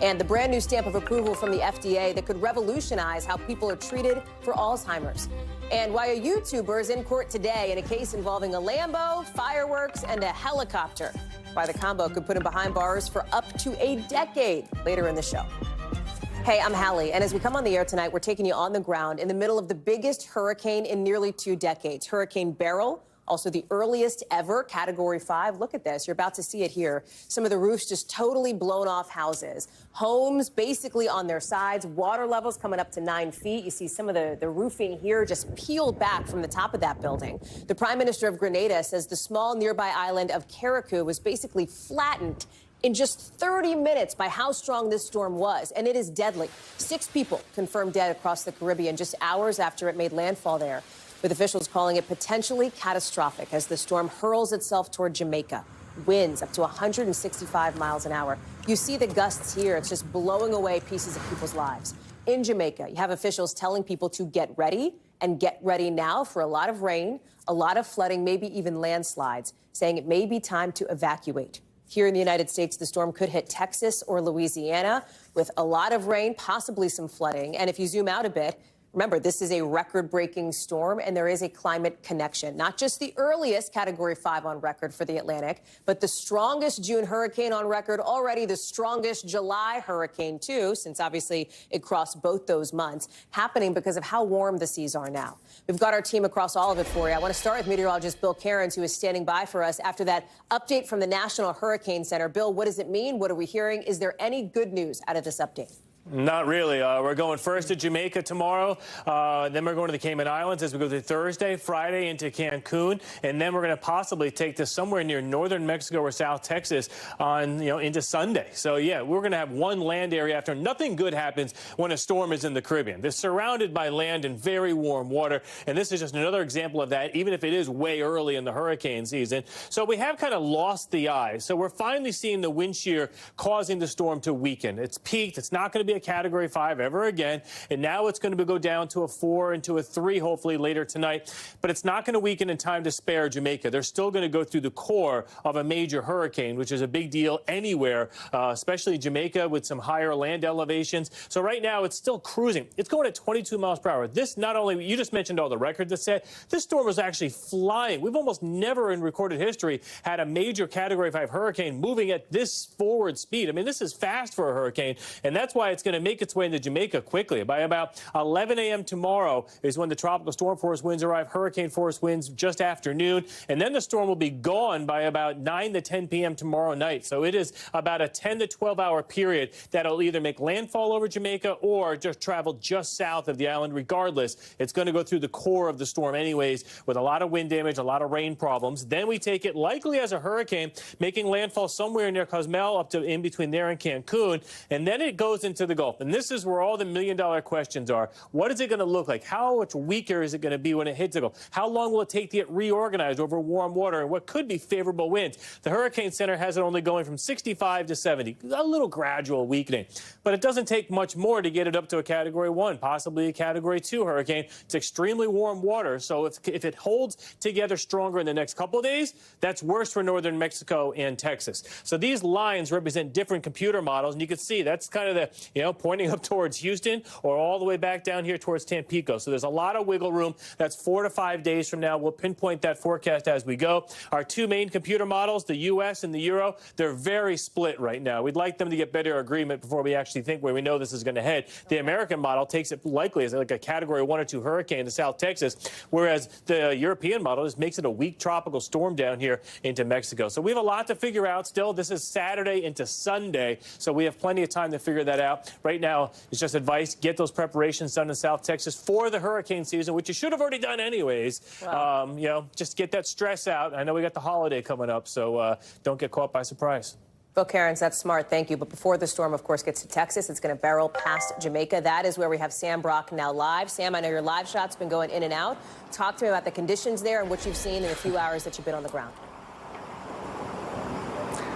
And the brand new stamp of approval from the FDA that could revolutionize how people are treated for Alzheimer's. And why a YouTuber is in court today in a case involving a Lambo, fireworks, and a helicopter. Why the combo could put him behind bars for up to a decade later in the show. Hey, I'm Hallie, and as we come on the air tonight, we're taking you on the ground in the middle of the biggest hurricane in nearly 2 decades, Hurricane Beryl. Also the earliest ever Category 5. Look at this. You're about to see it here. Some of the roofs just totally blown off houses. Homes basically on their sides. Water levels coming up to 9 feet. You see some of the roofing here just peeled back from the top of that building. The Prime Minister of Grenada says the small nearby island of Carriacou was basically flattened in just 30 minutes by how strong this storm was, and it is deadly. 6 people confirmed dead across the Caribbean just hours after it made landfall there, with officials calling it potentially catastrophic as the storm hurls itself toward Jamaica. Winds up to 165 miles an hour. You see the gusts here. It's just blowing away pieces of people's lives. In Jamaica, you have officials telling people to get ready and get ready now for a lot of rain, a lot of flooding, maybe even landslides, saying it may be time to evacuate. Here in the United States, the storm could hit Texas or Louisiana with a lot of rain, possibly some flooding. And if you zoom out a bit, remember, this is a record-breaking storm, and there is a climate connection. Not just the earliest Category 5 on record for the Atlantic, but the strongest June hurricane on record, already the strongest July hurricane, too, since obviously it crossed both those months, happening because of how warm the seas are now. We've got our team across all of it for you. I want to start with meteorologist Bill Cairns, who is standing by for us after that update from the National Hurricane Center. Bill, what does it mean? What are we hearing? Is there any good news out of this update? Not really. We're going first to Jamaica tomorrow. Then we're going to the Cayman Islands as we go through Thursday, Friday into Cancun, and then we're going to possibly take this somewhere near northern Mexico or South Texas on into Sunday. So yeah, we're going to have one land area after. Nothing good happens when a storm is in the Caribbean. They're surrounded by land and very warm water, and this is just another example of that, even if it is way early in the hurricane season. So we have kind of lost the eye. So we're finally seeing the wind shear causing the storm to weaken. It's peaked. It's not going to be a Category 5 ever again, and now it's going to go down to a 4 and to a 3 hopefully later tonight, but it's not going to weaken in time to spare Jamaica. They're still going to go through the core of a major hurricane, which is a big deal anywhere, especially Jamaica with some higher land elevations. So right now it's still cruising. It's going at 22 miles per hour. This not only, you just mentioned all the records that said, this storm was actually flying. We've almost never in recorded history had a major Category 5 hurricane moving at this forward speed. I mean, this is fast for a hurricane, and that's why it's going to make its way into Jamaica quickly. By about 11 a.m. tomorrow is when the tropical storm force winds arrive, hurricane force winds just after noon, and then the storm will be gone by about 9 to 10 p.m. tomorrow night. So it is about a 10 to 12-hour period that'll either make landfall over Jamaica or just travel just south of the island. Regardless, it's going to go through the core of the storm anyways, with a lot of wind damage, a lot of rain problems. Then we take it likely as a hurricane, making landfall somewhere near Cozumel, up to in between there and Cancun, and then it goes into the Gulf. And this is where all the million-dollar questions are. What is it going to look like? How much weaker is it going to be when it hits the Gulf? How long will it take to get reorganized over warm water and what could be favorable winds? The Hurricane Center has it only going from 65 to 70, a little gradual weakening. But it doesn't take much more to get it up to a Category 1, possibly a Category 2 hurricane. It's extremely warm water, so if it holds together stronger in the next couple of days, that's worse for northern Mexico and Texas. So these lines represent different computer models, and you can see that's kind of the, pointing up towards Houston or all the way back down here towards Tampico. So there's a lot of wiggle room. That's 4 to 5 days from now. We'll pinpoint that forecast as we go. Our two main computer models, the U.S. and the Euro, they're very split right now. We'd like them to get better agreement before we actually think where we know this is going to head. The American model takes it likely as like a Category 1 or 2 hurricane to South Texas, whereas the European model just makes it a weak tropical storm down here into Mexico. So we have a lot to figure out still. This is Saturday into Sunday, so we have plenty of time to figure that out. Right now, it's just advice. Get those preparations done in South Texas for the hurricane season, which you should have already done anyways. Wow. Just get that stress out. I know we got the holiday coming up, so don't get caught by surprise. Bill Cairns, that's smart. Thank you. But before the storm, of course, gets to Texas, it's going to barrel past Jamaica. That is where we have Sam Brock now live. Sam, I know your live shot's been going in and out. Talk to me about the conditions there and what you've seen in the few hours that you've been on the ground.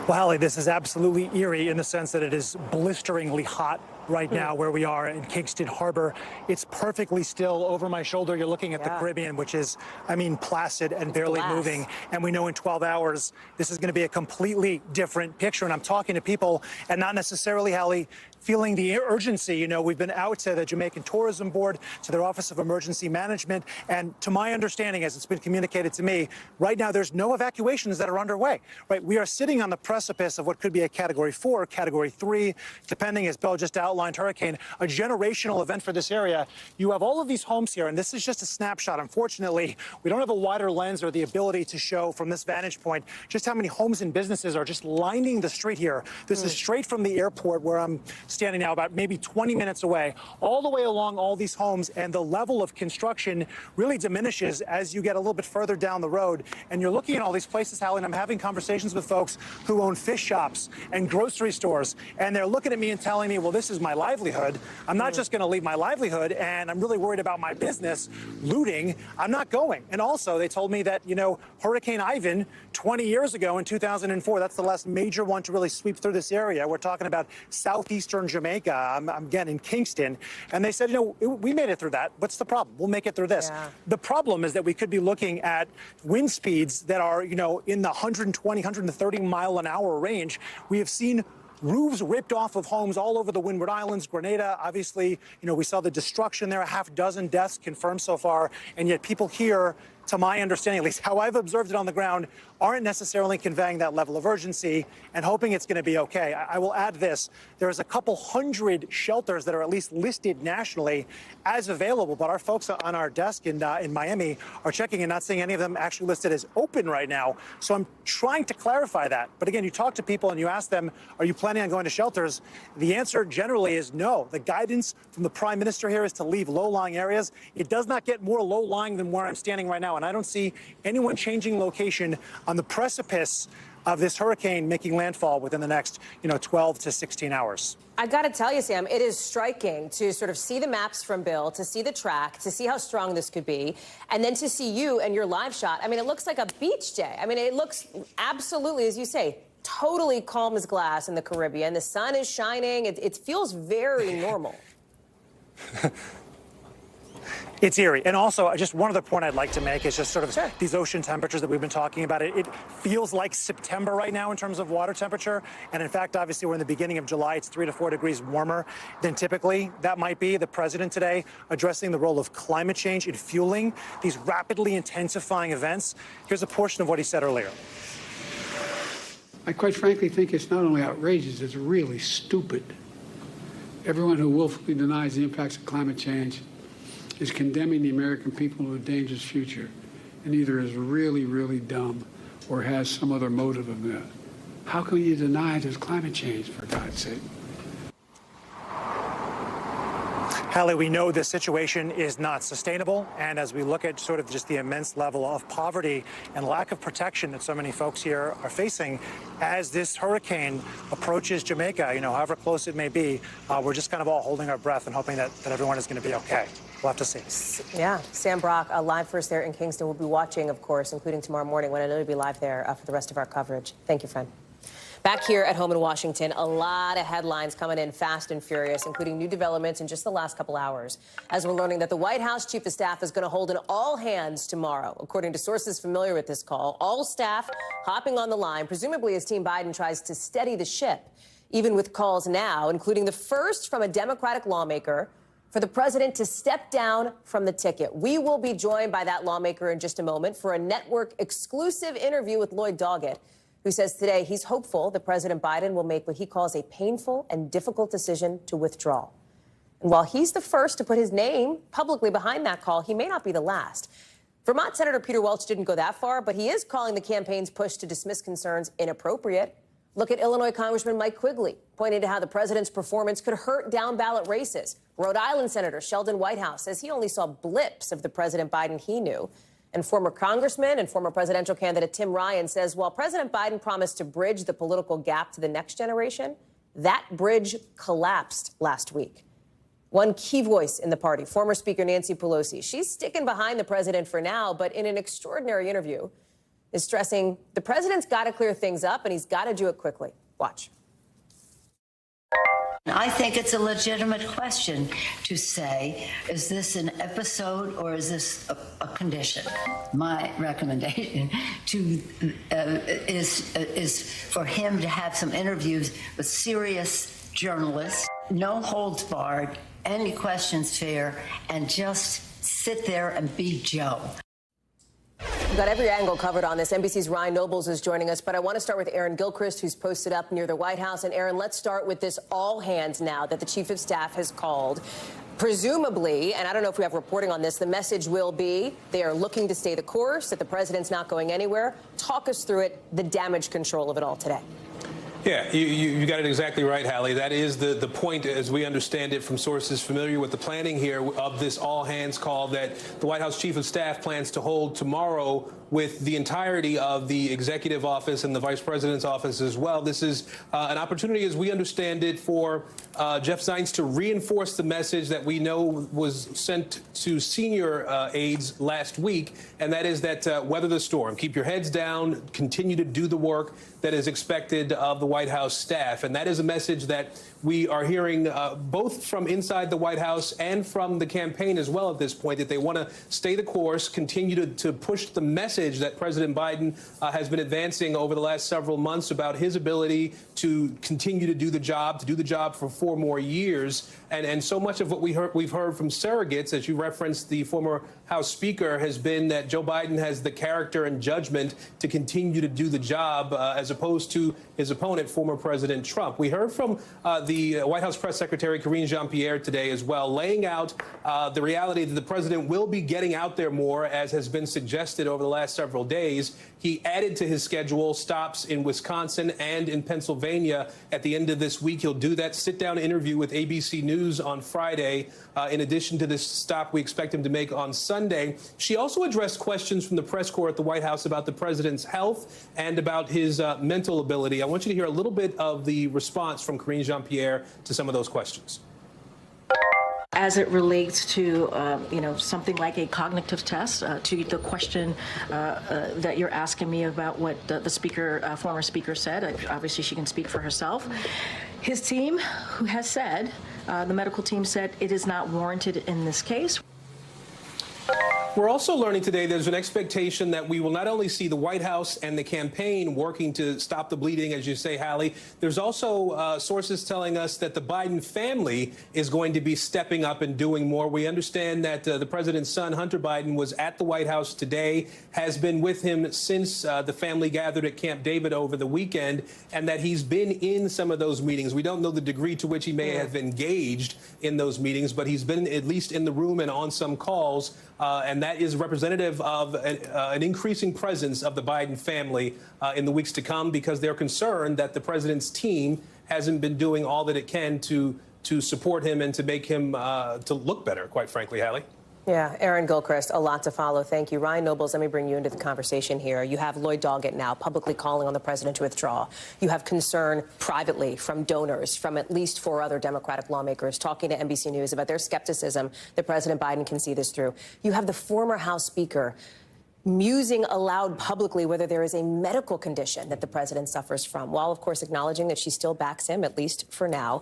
Well, Hallie, this is absolutely eerie in the sense that it is blisteringly hot right now where we are in Kingston Harbor. It's perfectly still. Over my shoulder, you're looking at the Caribbean, which is, I mean, placid and barely moving. And we know in 12 hours, this is going to be a completely different picture. And I'm talking to people and not necessarily, Hallie, feeling the urgency. You know, we've been out to the Jamaican Tourism Board, to their Office of Emergency Management, and to my understanding, as it's been communicated to me, right now there's no evacuations that are underway. Right, we are sitting on the precipice of what could be a Category 4, Category 3, depending, as Bill just outlined, hurricane, a generational event for this area. You have all of these homes here, and this is just a snapshot. Unfortunately, we don't have a wider lens or the ability to show from this vantage point just how many homes and businesses are just lining the street here. This is straight from the airport where I'm standing now, about maybe 20 minutes away, all the way along all these homes, and the level of construction really diminishes as you get a little bit further down the road. And you're looking at all these places, Hallie, and I'm having conversations with folks who own fish shops and grocery stores, and they're looking at me and telling me, well, this is my livelihood. I'm not just going to leave my livelihood, and I'm really worried about my business looting. I'm not going. And also, they told me that, you know, Hurricane Ivan 20 years ago in 2004, that's the last major one to really sweep through this area. We're talking about southeastern northern Jamaica. I'm again in Kingston, and they said, we made it through that. What's the problem? We'll make it through this. Yeah. The problem is that we could be looking at wind speeds that are, in the 120, 130 mile an hour range. We have seen roofs ripped off of homes all over the Windward Islands, Grenada. Obviously, we saw the destruction there, a half dozen deaths confirmed so far, and yet people here, to my understanding, at least how I've observed it on the ground, aren't necessarily conveying that level of urgency and hoping it's going to be okay. I will add this. There's a couple hundred shelters that are at least listed nationally as available, but our folks on our desk in Miami are checking and not seeing any of them actually listed as open right now. So I'm trying to clarify that. But again, you talk to people and you ask them, are you planning on going to shelters? The answer generally is no. The guidance from the Prime Minister here is to leave low-lying areas. It does not get more low-lying than where I'm standing right now, and I don't see anyone changing location on the precipice of this hurricane making landfall within the next, 12 to 16 hours. I got to tell you, Sam, it is striking to sort of see the maps from Bill, to see the track, to see how strong this could be, and then to see you and your live shot. I mean, it looks like a beach day. I mean, it looks absolutely, as you say, totally calm as glass in the Caribbean. The sun is shining. It feels very normal. It's eerie. And also, just one other point I'd like to make is just sort of these ocean temperatures that we've been talking about. It feels like September right now in terms of water temperature. And in fact, obviously, we're in the beginning of July. It's 3 to 4 degrees warmer than typically that might be. The president today addressing the role of climate change in fueling these rapidly intensifying events. Here's a portion of what he said earlier. I quite frankly think it's not only outrageous, it's really stupid. Everyone who willfully denies the impacts of climate change is condemning the American people to a dangerous future, and either is really, really dumb or has some other motive of that. How can you deny there's climate change, for God's sake? Hallie, we know this situation is not sustainable, and as we look at sort of just the immense level of poverty and lack of protection that so many folks here are facing as this hurricane approaches Jamaica, however close it may be, we're just kind of all holding our breath and hoping that everyone is going to be okay. We'll have to see. Yeah, Sam Brock, live for us there in Kingston. We'll be watching, of course, including tomorrow morning when I know you'll be live there for the rest of our coverage. Thank you, friend. Back here at home in Washington, a lot of headlines coming in fast and furious, including new developments in just the last couple hours, as we're learning that the White House Chief of Staff is going to hold an all-hands tomorrow. According to sources familiar with this call, all staff hopping on the line, presumably as Team Biden tries to steady the ship, even with calls now, including the first from a Democratic lawmaker for the president to step down from the ticket. We will be joined by that lawmaker in just a moment for a network exclusive interview with Lloyd Doggett, who says today he's hopeful that President Biden will make what he calls a painful and difficult decision to withdraw. And while he's the first to put his name publicly behind that call, he may not be the last. Vermont Senator Peter Welch didn't go that far, but he is calling the campaign's push to dismiss concerns inappropriate. Look at Illinois Congressman Mike Quigley, pointing to how the president's performance could hurt down-ballot races. Rhode Island Senator Sheldon Whitehouse says he only saw blips of the President Biden he knew. And former congressman and former presidential candidate Tim Ryan says while President Biden promised to bridge the political gap to the next generation, that bridge collapsed last week. One key voice in the party, former Speaker Nancy Pelosi, she's sticking behind the president for now, but in an extraordinary interview is stressing the president's got to clear things up and he's got to do it quickly. Watch. I think it's a legitimate question to say, is this an episode or is this a condition? My recommendation is for him to have some interviews with serious journalists, no holds barred, any questions fair, and just sit there and be Joe. We've got every angle covered on this. NBC's Ryan Nobles is joining us, but I want to start with Aaron Gilchrist, who's posted up near the White House. And Aaron, let's start with this all hands now that the chief of staff has called. Presumably, and I don't know if we have reporting on this, the message will be they are looking to stay the course, that the president's not going anywhere. Talk us through it, the damage control of it all today. Yeah, you got it exactly right, Hallie. That is the point, as we understand it from sources familiar with the planning here, of this all-hands call that the White House Chief of Staff plans to hold tomorrow with the entirety of the executive office and the vice president's office as well. This is an opportunity, as we understand it, for Jeff Zients to reinforce the message that we know was sent to senior aides last week, and that is that weather the storm, keep your heads down, continue to do the work that is expected of the White House staff. And that is a message that we are hearing both from inside the White House and from the campaign as well at this point, that they want to stay the course, continue to push the message that President Biden has been advancing over the last several months about his ability to continue to do the job for 4 more years. And so much of what we've heard from surrogates, as you referenced, the former House Speaker, has been that Joe Biden has the character and judgment to continue to do the job as opposed to his opponent, former President Trump. We heard from the White House Press Secretary Karine Jean-Pierre today as well, laying out the reality that the president will be getting out there more, as has been suggested over the last several days. He added to his schedule stops in Wisconsin and in Pennsylvania at the end of this week. He'll do that sit-down interview with ABC News on Friday, in addition to this stop we expect him to make on Sunday. She also addressed questions from the press corps at the White House about the president's health and about his mental ability. I want you to hear a little bit of the response from Karine Jean-Pierre to some of those questions. As it relates to, something like a cognitive test, to the question that you're asking me about what the speaker, former speaker said, obviously she can speak for herself. His team, who has said, the medical team said it is not warranted in this case. We're also learning today there's an expectation that we will not only see the White House and the campaign working to stop the bleeding, as you say, Hallie. There's also sources telling us that the Biden family is going to be stepping up and doing more. We understand that the president's son, Hunter Biden, was at the White House today, has been with him since the family gathered at Camp David over the weekend, and that he's been in some of those meetings. We don't know the degree to which he may have engaged in those meetings, but he's been at least in the room and on some calls. And that is representative of an increasing presence of the Biden family in the weeks to come, because they're concerned that the president's team hasn't been doing all that it can to support him and to make him to look better, quite frankly, Hallie. Yeah, Aaron Gilchrist, a lot to follow. Thank you. Ryan Nobles, let me bring you into the conversation here. You have Lloyd Doggett now publicly calling on the president to withdraw. You have concern privately from donors, from at least 4 other Democratic lawmakers talking to NBC News about their skepticism that President Biden can see this through. You have the former House Speaker musing aloud publicly whether there is a medical condition that the president suffers from, while, of course, acknowledging that she still backs him, at least for now.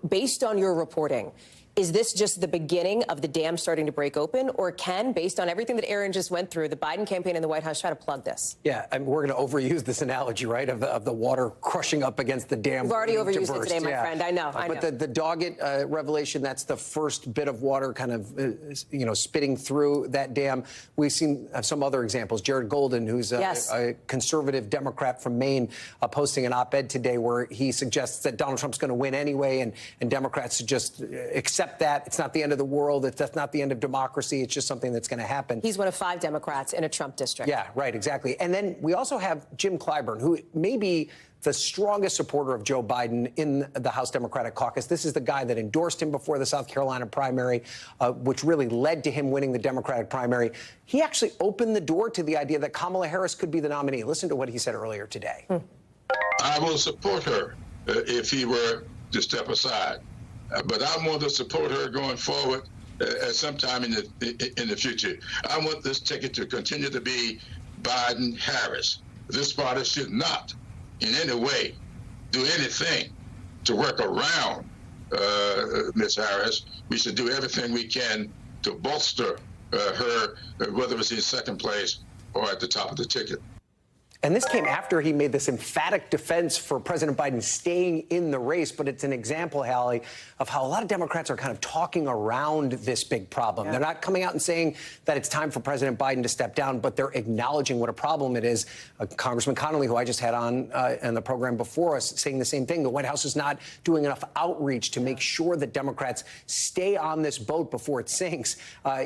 Based on your reporting, is this just the beginning of the dam starting to break open, or can, based on everything that Aaron just went through, the Biden campaign and the White House try to plug this? Yeah, I mean, we're going to overuse this analogy, right, of the water crushing up against the dam. We've already overused it today, my friend. I know. But the Doggett revelation, that's the first bit of water kind of, spitting through that dam. We've seen some other examples. Jared Golden, who's a conservative Democrat from Maine, posting an op-ed today where he suggests that Donald Trump's going to win anyway, and Democrats just accept that. It's not the end of the world. That's not the end of democracy. It's just something that's going to happen. He's one of 5 Democrats in a Trump district. Yeah, right, exactly. And then we also have Jim Clyburn, who may be the strongest supporter of Joe Biden in the House Democratic caucus. This is the guy that endorsed him before the South Carolina primary, which really led to him winning the Democratic primary. He actually opened the door to the idea that Kamala Harris could be the nominee. Listen to what he said earlier today. I will support her if he were to step aside. But I want to support her going forward at some time in the future. I want this ticket to continue to be Biden-Harris. This party should not in any way do anything to work around Ms. Harris. We should do everything we can to bolster her, whether it's in second place or at the top of the ticket. And this came after he made this emphatic defense for President Biden staying in the race. But it's an example, Hallie, of how a lot of Democrats are kind of talking around this big problem. Yeah. They're not coming out and saying that it's time for President Biden to step down, but they're acknowledging what a problem it is. Congressman Connolly, who I just had on the program before us, saying the same thing. The White House is not doing enough outreach to make sure that Democrats stay on this boat before it sinks.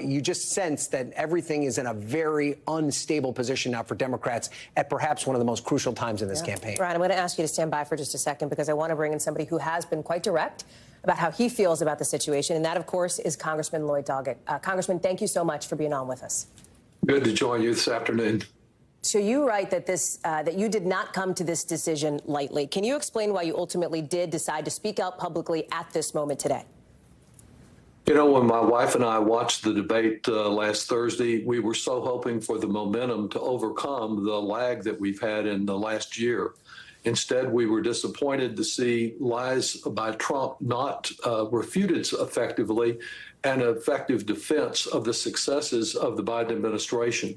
You just sense that everything is in a very unstable position now for Democrats at perhaps one of the most crucial times in this campaign. Ryan, I'm going to ask you to stand by for just a second, because I want to bring in somebody who has been quite direct about how he feels about the situation. And that, of course, is Congressman Lloyd Doggett. Congressman, thank you so much for being on with us. Good to join you this afternoon. So you write that that you did not come to this decision lightly. Can you explain why you ultimately did decide to speak out publicly at this moment today? You know, when my wife and I watched the debate last Thursday, we were so hoping for the momentum to overcome the lag that we've had in the last year. Instead, we were disappointed to see lies by Trump not refuted effectively and effective defense of the successes of the Biden administration.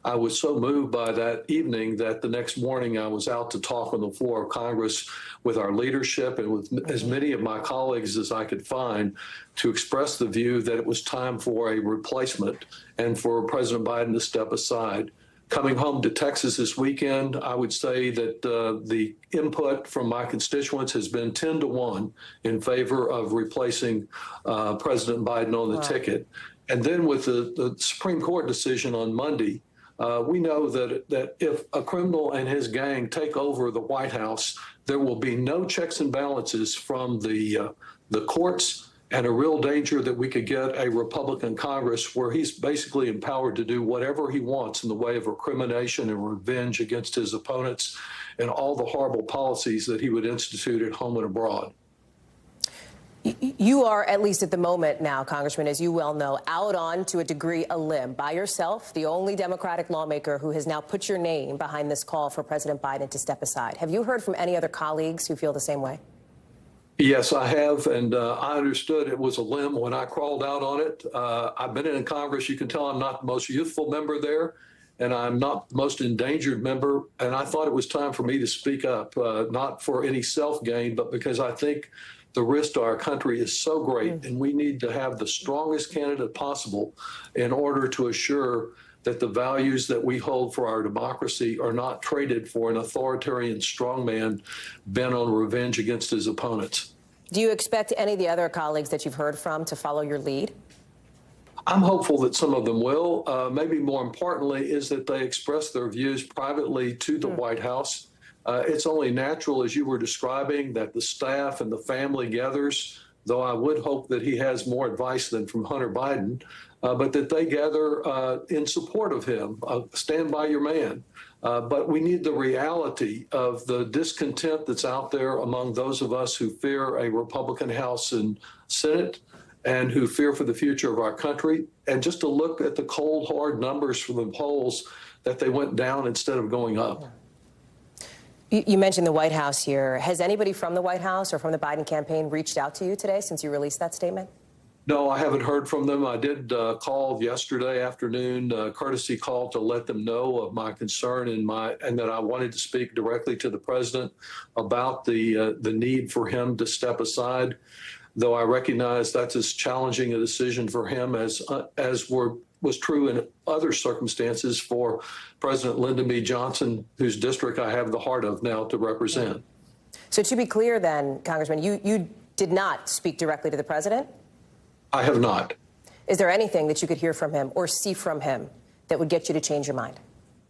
I was so moved by that evening that the next morning I was out to talk on the floor of Congress with our leadership and with as many of my colleagues as I could find to express the view that it was time for a replacement and for President Biden to step aside. Coming home to Texas this weekend, I would say that the input from my constituents has been 10-1 in favor of replacing President Biden on the ticket. And then with the Supreme Court decision on Monday, we know that if a criminal and his gang take over the White House, there will be no checks and balances from the courts, and a real danger that we could get a Republican Congress where he's basically empowered to do whatever he wants in the way of recrimination and revenge against his opponents and all the horrible policies that he would institute at home and abroad. You are, at least at the moment now, Congressman, as you well know, out on, to a degree, a limb by yourself, the only Democratic lawmaker who has now put your name behind this call for President Biden to step aside. Have you heard from any other colleagues who feel the same way? Yes, I have, and I understood it was a limb when I crawled out on it. I've been in Congress. You can tell I'm not the most youthful member there, and I'm not the most endangered member, and I thought it was time for me to speak up, not for any self-gain, but because I think the risk to our country is so great, and we need to have the strongest candidate possible in order to assure that the values that we hold for our democracy are not traded for an authoritarian strongman bent on revenge against his opponents. Do you expect any of the other colleagues that you've heard from to follow your lead? I'm hopeful that some of them will. Maybe more importantly is that they express their views privately to the White House. It's only natural, as you were describing, that the staff and the family gathers, though I would hope that he has more advice than from Hunter Biden, but that they gather in support of him. Stand by your man. But we need the reality of the discontent that's out there among those of us who fear a Republican House and Senate and who fear for the future of our country. And just to look at the cold, hard numbers from the polls, that they went down instead of going up. You mentioned the White House here. Has anybody from the White House or from the Biden campaign reached out to you today since you released that statement? No, I haven't heard from them. I did call yesterday afternoon, courtesy call to let them know of my concern and that I wanted to speak directly to the president about the need for him to step aside. Though I recognize that's as challenging a decision for him as was true in other circumstances for President Lyndon B. Johnson, whose district I have the heart of now to represent. So to be clear then, Congressman, you did not speak directly to the president? I have not. Is there anything that you could hear from him or see from him that would get you to change your mind?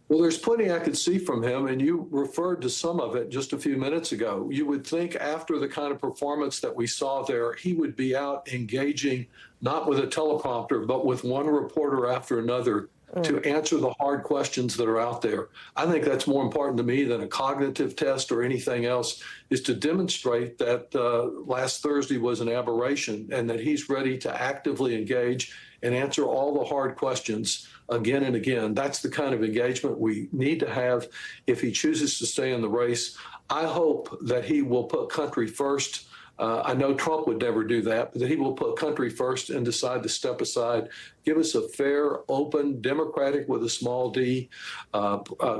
Well, there's plenty I could see from him, and you referred to some of it just a few minutes ago. You would think after the kind of performance that we saw there, he would be out engaging, not with a teleprompter, but with one reporter after another to answer the hard questions that are out there. I think that's more important to me than a cognitive test or anything else, is to demonstrate that last Thursday was an aberration and that he's ready to actively engage and answer all the hard questions again and again. That's the kind of engagement we need to have if he chooses to stay in the race. I hope that he will put country first. I know Trump would never do that, but that he will put country first and decide to step aside, give us a fair, open, democratic with a small d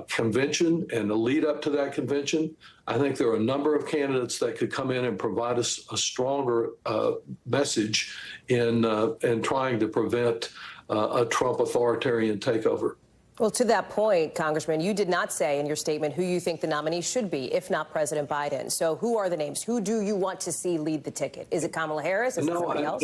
convention and a lead up to that convention. I think there are a number of candidates that could come in and provide us a stronger message in trying to prevent a Trump authoritarian takeover. Well, to that point, Congressman, you did not say in your statement who you think the nominee should be, if not President Biden. So who are the names? Who do you want to see lead the ticket? Is it Kamala Harris? Is it somebody else?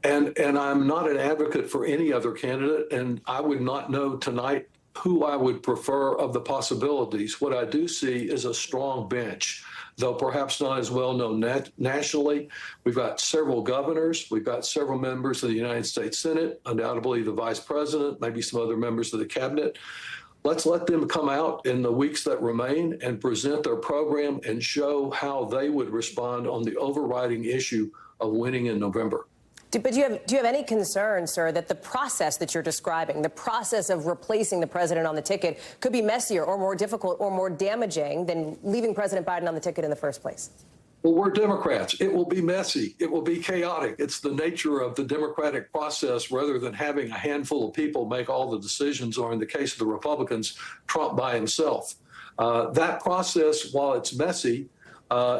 And I'm not an advocate for any other candidate, and I would not know tonight who I would prefer of the possibilities. What I do see is a strong bench, though perhaps not as well known nationally. We've got several governors. We've got several members of the United States Senate, undoubtedly the vice president, maybe some other members of the cabinet. Let's let them come out in the weeks that remain and present their program and show how they would respond on the overriding issue of winning in November. But do you have any concern, sir, that the process that you're describing, the process of replacing the president on the ticket, could be messier or more difficult or more damaging than leaving President Biden on the ticket in the first place? Well, we're Democrats. It will be messy. It will be chaotic. It's the nature of the democratic process rather than having a handful of people make all the decisions, or in the case of the Republicans, Trump by himself. That process, while it's messy,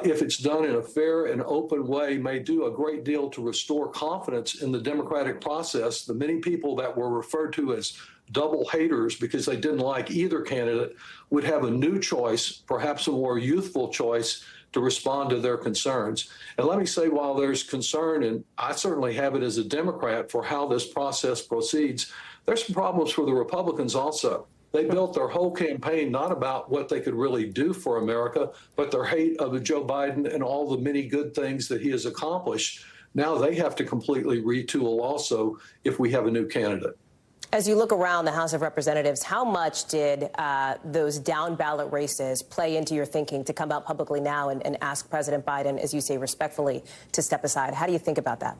if it's done in a fair and open way, may do a great deal to restore confidence in the democratic process. The many people that were referred to as double haters because they didn't like either candidate would have a new choice, perhaps a more youthful choice, to respond to their concerns. And let me say, while there's concern, and I certainly have it as a Democrat, for how this process proceeds, there's some problems for the Republicans also. They built their whole campaign not about what they could really do for America, but their hate of Joe Biden and all the many good things that he has accomplished. Now they have to completely retool also if we have a new candidate. As you look around the House of Representatives, how much did those down-ballot races play into your thinking to come out publicly now and ask President Biden, as you say respectfully, to step aside? How do you think about that?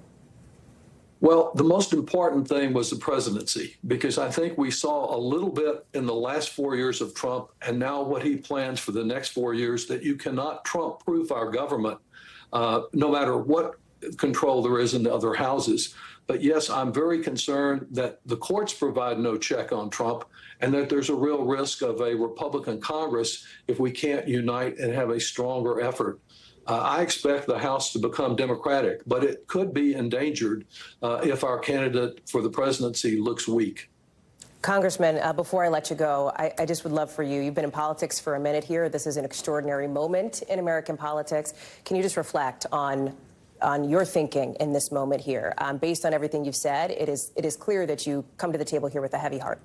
Well, the most important thing was the presidency, because I think we saw a little bit in the last 4 years of Trump and now what he plans for the next 4 years, that you cannot Trump-proof our government, no matter what control there is in the other houses. But yes, I'm very concerned that the courts provide no check on Trump and that there's a real risk of a Republican Congress if we can't unite and have a stronger effort. I expect the House to become Democratic, but it could be endangered if our candidate for the presidency looks weak. Congressman, before I let you go, I just would love for you. You've been in politics for a minute here. This is an extraordinary moment in American politics. Can you just reflect on your thinking in this moment here? Based on everything you've said, it is clear that you come to the table here with a heavy heart.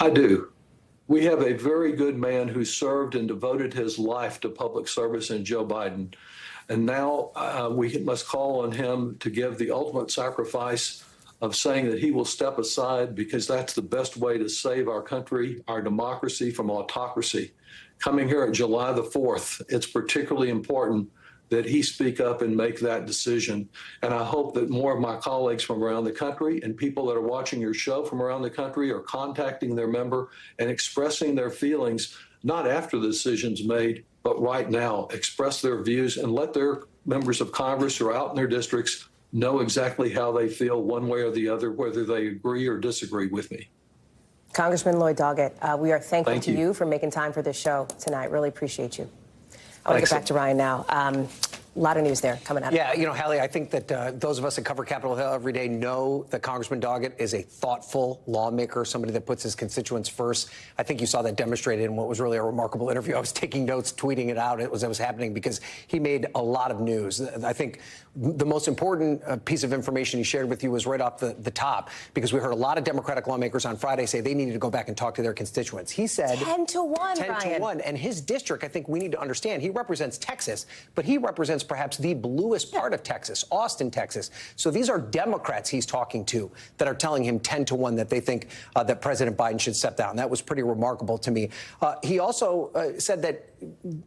I do. We have a very good man who served and devoted his life to public service in Joe Biden. And now we must call on him to give the ultimate sacrifice of saying that he will step aside, because that's the best way to save our country, our democracy, from autocracy. Coming here at July the 4th, it's particularly important that he speak up and make that decision. And I hope that more of my colleagues from around the country and people that are watching your show from around the country are contacting their member and expressing their feelings, not after the decision's made, but right now. Express their views and let their members of Congress who are out in their districts know exactly how they feel one way or the other, whether they agree or disagree with me. Congressman Lloyd Doggett, we are thankful to you for making time for this show tonight. Really appreciate you. I want to get back to Ryan now. A lot of news there coming out. Yeah, you know, Hallie, I think that those of us that cover Capitol Hill every day know that Congressman Doggett is a thoughtful lawmaker, somebody that puts his constituents first. I think you saw that demonstrated in what was really a remarkable interview. I was taking notes, tweeting it out as it was happening, because he made a lot of news. I think the most important piece of information he shared with you was right off the top, because we heard a lot of Democratic lawmakers on Friday say they needed to go back and talk to their constituents. He said 10 to 1, 10 Ryan. to 1. And his district, I think we need to understand, he represents Texas, but he represents perhaps the bluest part of Texas, Austin, Texas. So these are Democrats he's talking to that are telling him 10 to 1 that they think that President Biden should step down. That was pretty remarkable to me. He also said that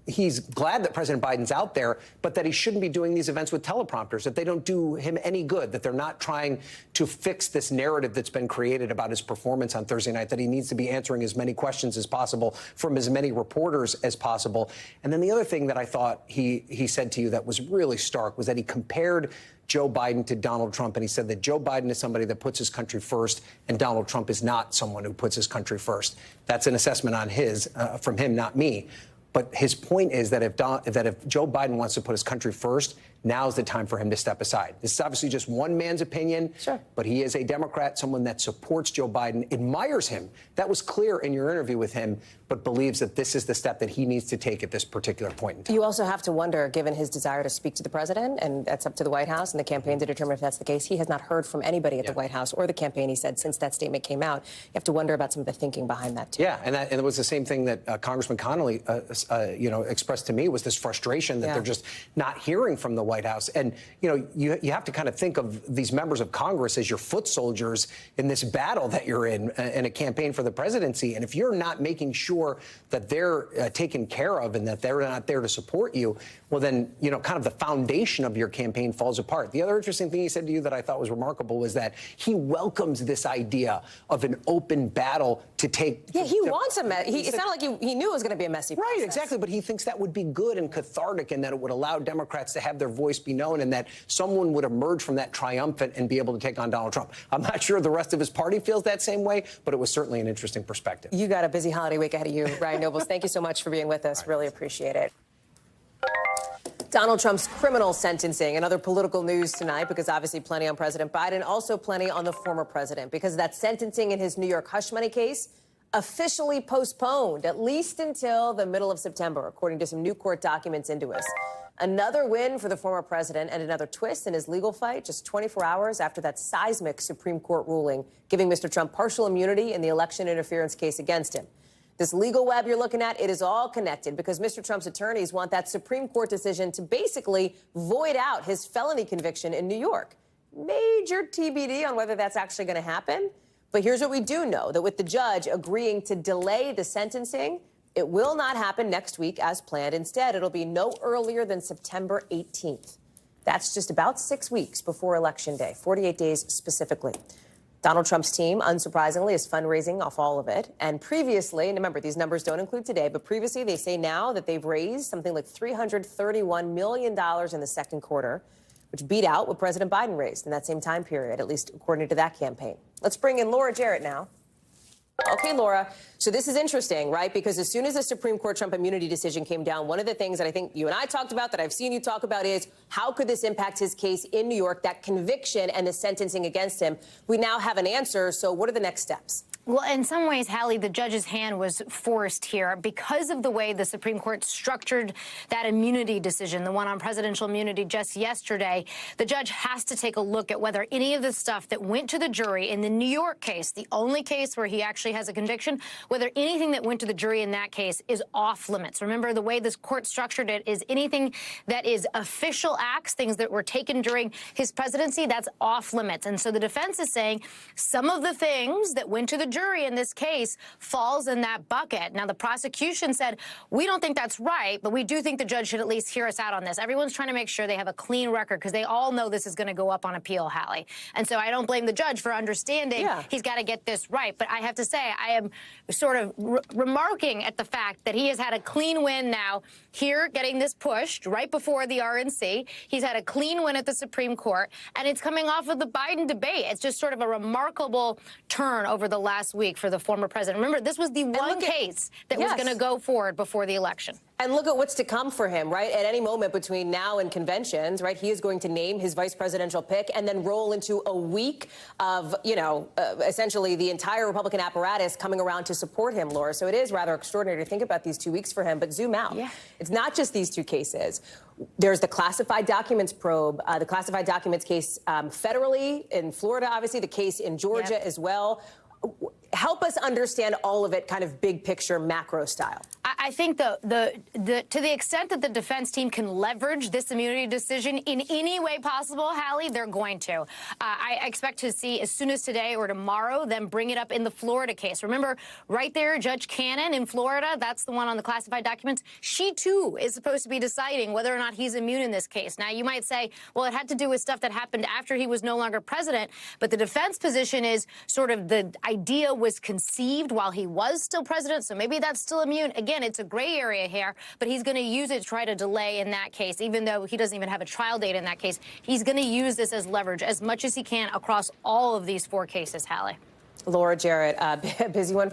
he's glad that President Biden's out there, but that he shouldn't be doing these events with teleprompters, that they don't do him any good, that they're not trying to fix this narrative that's been created about his performance on Thursday night, that he needs to be answering as many questions as possible from as many reporters as possible. And then the other thing that I thought he said to you that was really stark was that he compared Joe Biden to Donald Trump, and he said that Joe Biden is somebody that puts his country first, and Donald Trump is not someone who puts his country first. That's an assessment on from him, not me. But his point is that if Joe Biden wants to put his country first, now's the time for him to step aside. This is obviously just one man's opinion, but he is a Democrat, someone that supports Joe Biden, admires him. That was clear in your interview with him, but believes that this is the step that he needs to take at this particular point in time. You also have to wonder, given his desire to speak to the president, and that's up to the White House and the campaign to determine if that's the case, he has not heard from anybody at the White House or the campaign, he said, since that statement came out. You have to wonder about some of the thinking behind that, too. Yeah, and it was the same thing that Congressman Connolly, expressed to me, was this frustration that they're just not hearing from the White White House. And, you have to kind of think of these members of Congress as your foot soldiers in this battle that you're in a campaign for the presidency. And if you're not making sure that they're taken care of and that they're not there to support you, well, then, kind of the foundation of your campaign falls apart. The other interesting thing he said to you that I thought was remarkable was that he welcomes this idea of an open battle to take. Yeah, he wants a mess. It sounded like he knew it was going to be a messy process. Right, exactly. But he thinks that would be good and cathartic and that it would allow Democrats to have their voice be known and that someone would emerge from that triumphant and be able to take on Donald Trump. I'm not sure the rest of his party feels that same way, but it was certainly an interesting perspective. You got a busy holiday week ahead of you, Ryan Nobles. Thank you so much for being with us. Really appreciate it. Donald Trump's criminal sentencing and other political news tonight, because obviously plenty on President Biden, also plenty on the former president, because that sentencing in his New York hush money case officially postponed, at least until the middle of September, according to some new court documents into us. Another win for the former president and another twist in his legal fight just 24 hours after that seismic Supreme Court ruling giving Mr. Trump partial immunity in the election interference case against him. This legal web you're looking at, it is all connected because Mr. Trump's attorneys want that Supreme Court decision to basically void out his felony conviction in New York. Major TBD on whether that's actually going to happen. But here's what we do know, that with the judge agreeing to delay the sentencing, it will not happen next week as planned. Instead, it'll be no earlier than September 18th. That's just about 6 weeks before Election Day, 48 days specifically. Donald Trump's team, unsurprisingly, is fundraising off all of it. And previously, and remember, these numbers don't include today, but previously they say now that they've raised something like $331 million in the second quarter, which beat out what President Biden raised in that same time period, at least according to that campaign. Let's bring in Laura Jarrett now. Okay, Laura. So this is interesting, right? Because as soon as the Supreme Court Trump immunity decision came down, one of the things that I think you and I talked about, that I've seen you talk about, is how could this impact his case in New York, that conviction and the sentencing against him? We now have an answer. So what are the next steps? Well, in some ways, Hallie, the judge's hand was forced here because of the way the Supreme Court structured that immunity decision, the one on presidential immunity just yesterday. The judge has to take a look at whether any of the stuff that went to the jury in the New York case, the only case where he actually has a conviction, whether anything that went to the jury in that case is off limits. Remember, the way this court structured it is anything that is official acts, things that were taken during his presidency, that's off limits. And so the defense is saying some of the things that went to the jury in this case falls in that bucket. Now, the prosecution said, we don't think that's right, but we do think the judge should at least hear us out on this. Everyone's trying to make sure they have a clean record because they all know this is going to go up on appeal, Hallie. And so I don't blame the judge for understanding he's got to get this right. But I have to say, I am sort of remarking at the fact that he has had a clean win now here, getting this pushed right before the RNC. He's had a clean win at the Supreme Court, and it's coming off of the Biden debate. It's just sort of a remarkable turn over the last week for the former president. Remember, this was the one case that was going to go forward before the election. And look at what's to come for him, right? At any moment between now and conventions, right, he is going to name his vice presidential pick and then roll into a week of, essentially the entire Republican apparatus coming around to support him, Laura. So it is rather extraordinary to think about these 2 weeks for him. But zoom out. Yeah. It's not just these two cases. There's the classified documents probe, the classified documents case federally in Florida, obviously, the case in Georgia as well. Help us understand all of it kind of big picture, macro style. I think to the extent that the defense team can leverage this immunity decision in any way possible, Hallie, they're going to. I expect to see as soon as today or tomorrow them bring it up in the Florida case. Remember, right there, Judge Cannon in Florida, that's the one on the classified documents. She, too, is supposed to be deciding whether or not he's immune in this case. Now, you might say, well, it had to do with stuff that happened after he was no longer president. But the defense position is sort of the idea was conceived while he was still president. So maybe that's still immune. Again, it's a gray area here, but he's going to use it to try to delay in that case, even though he doesn't even have a trial date in that case. He's going to use this as leverage as much as he can across all of these four cases, Hallie. Laura Jarrett, busy one.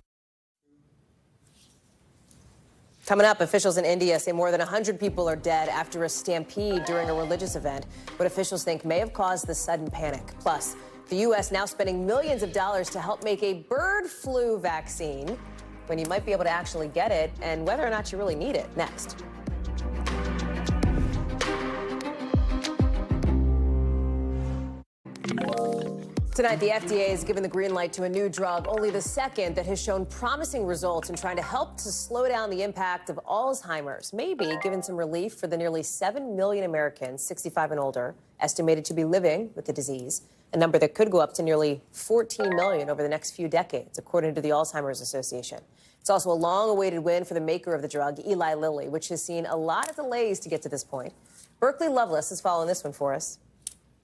Coming up, officials in India say more than 100 people are dead after a stampede during a religious event, what officials think may have caused the sudden panic. Plus, the U.S. now spending millions of dollars to help make a bird flu vaccine, when you might be able to actually get it, and whether or not you really need it. Next. Tonight, the FDA has given the green light to a new drug, only the second that has shown promising results in trying to help to slow down the impact of Alzheimer's, maybe giving some relief for the nearly 7 million Americans 65 and older estimated to be living with the disease, a number that could go up to nearly 14 million over the next few decades, according to the Alzheimer's Association. It's also a long-awaited win for the maker of the drug, Eli Lilly, which has seen a lot of delays to get to this point. Berkeley Loveless is following this one for us.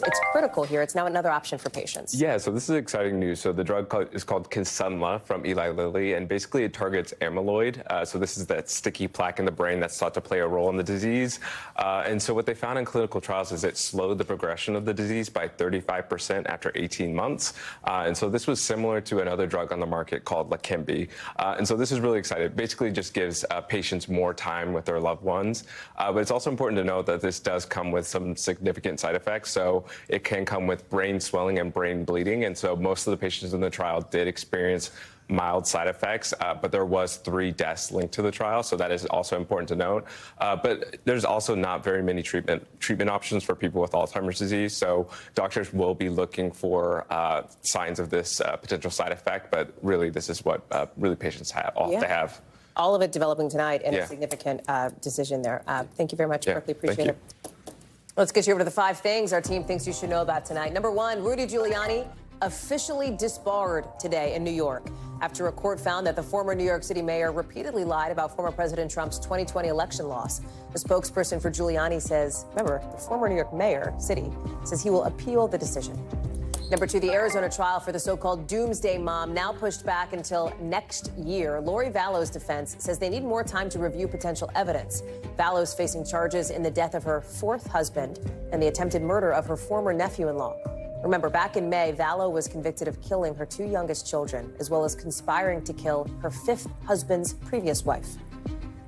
It's critical here. It's now another option for patients. Yeah, so this is exciting news. So the drug is called Kisunla from Eli Lilly, and basically it targets amyloid. So this is that sticky plaque in the brain that's thought to play a role in the disease. And so what they found in clinical trials is it slowed the progression of the disease by 35% after 18 months. And so this was similar to another drug on the market called Leqembi. And so this is really exciting. It basically just gives patients more time with their loved ones. But it's also important to note that this does come with some significant side effects. So it can come with brain swelling and brain bleeding. And so most of the patients in the trial did experience mild side effects, but there was 3 deaths linked to the trial. So that is also important to note. But there's also not very many treatment options for people with Alzheimer's disease. So doctors will be looking for signs of this potential side effect. But really, this is what really patients have. They have. All of it developing tonight and a significant decision there. Thank you very much, Berkeley. Appreciate it. Let's get you over to the 5 things our team thinks you should know about tonight. Number 1, Rudy Giuliani officially disbarred today in New York after a court found that the former New York City mayor repeatedly lied about former President Trump's 2020 election loss. The spokesperson for Giuliani says, remember, the former New York mayor, city, says he will appeal the decision. Number 2, the Arizona trial for the so-called doomsday mom now pushed back until next year. Lori Vallow's defense says they need more time to review potential evidence. Vallow's facing charges in the death of her 4th husband and the attempted murder of her former nephew-in-law. Remember, back in May, Vallow was convicted of killing her 2 youngest children, as well as conspiring to kill her 5th husband's previous wife.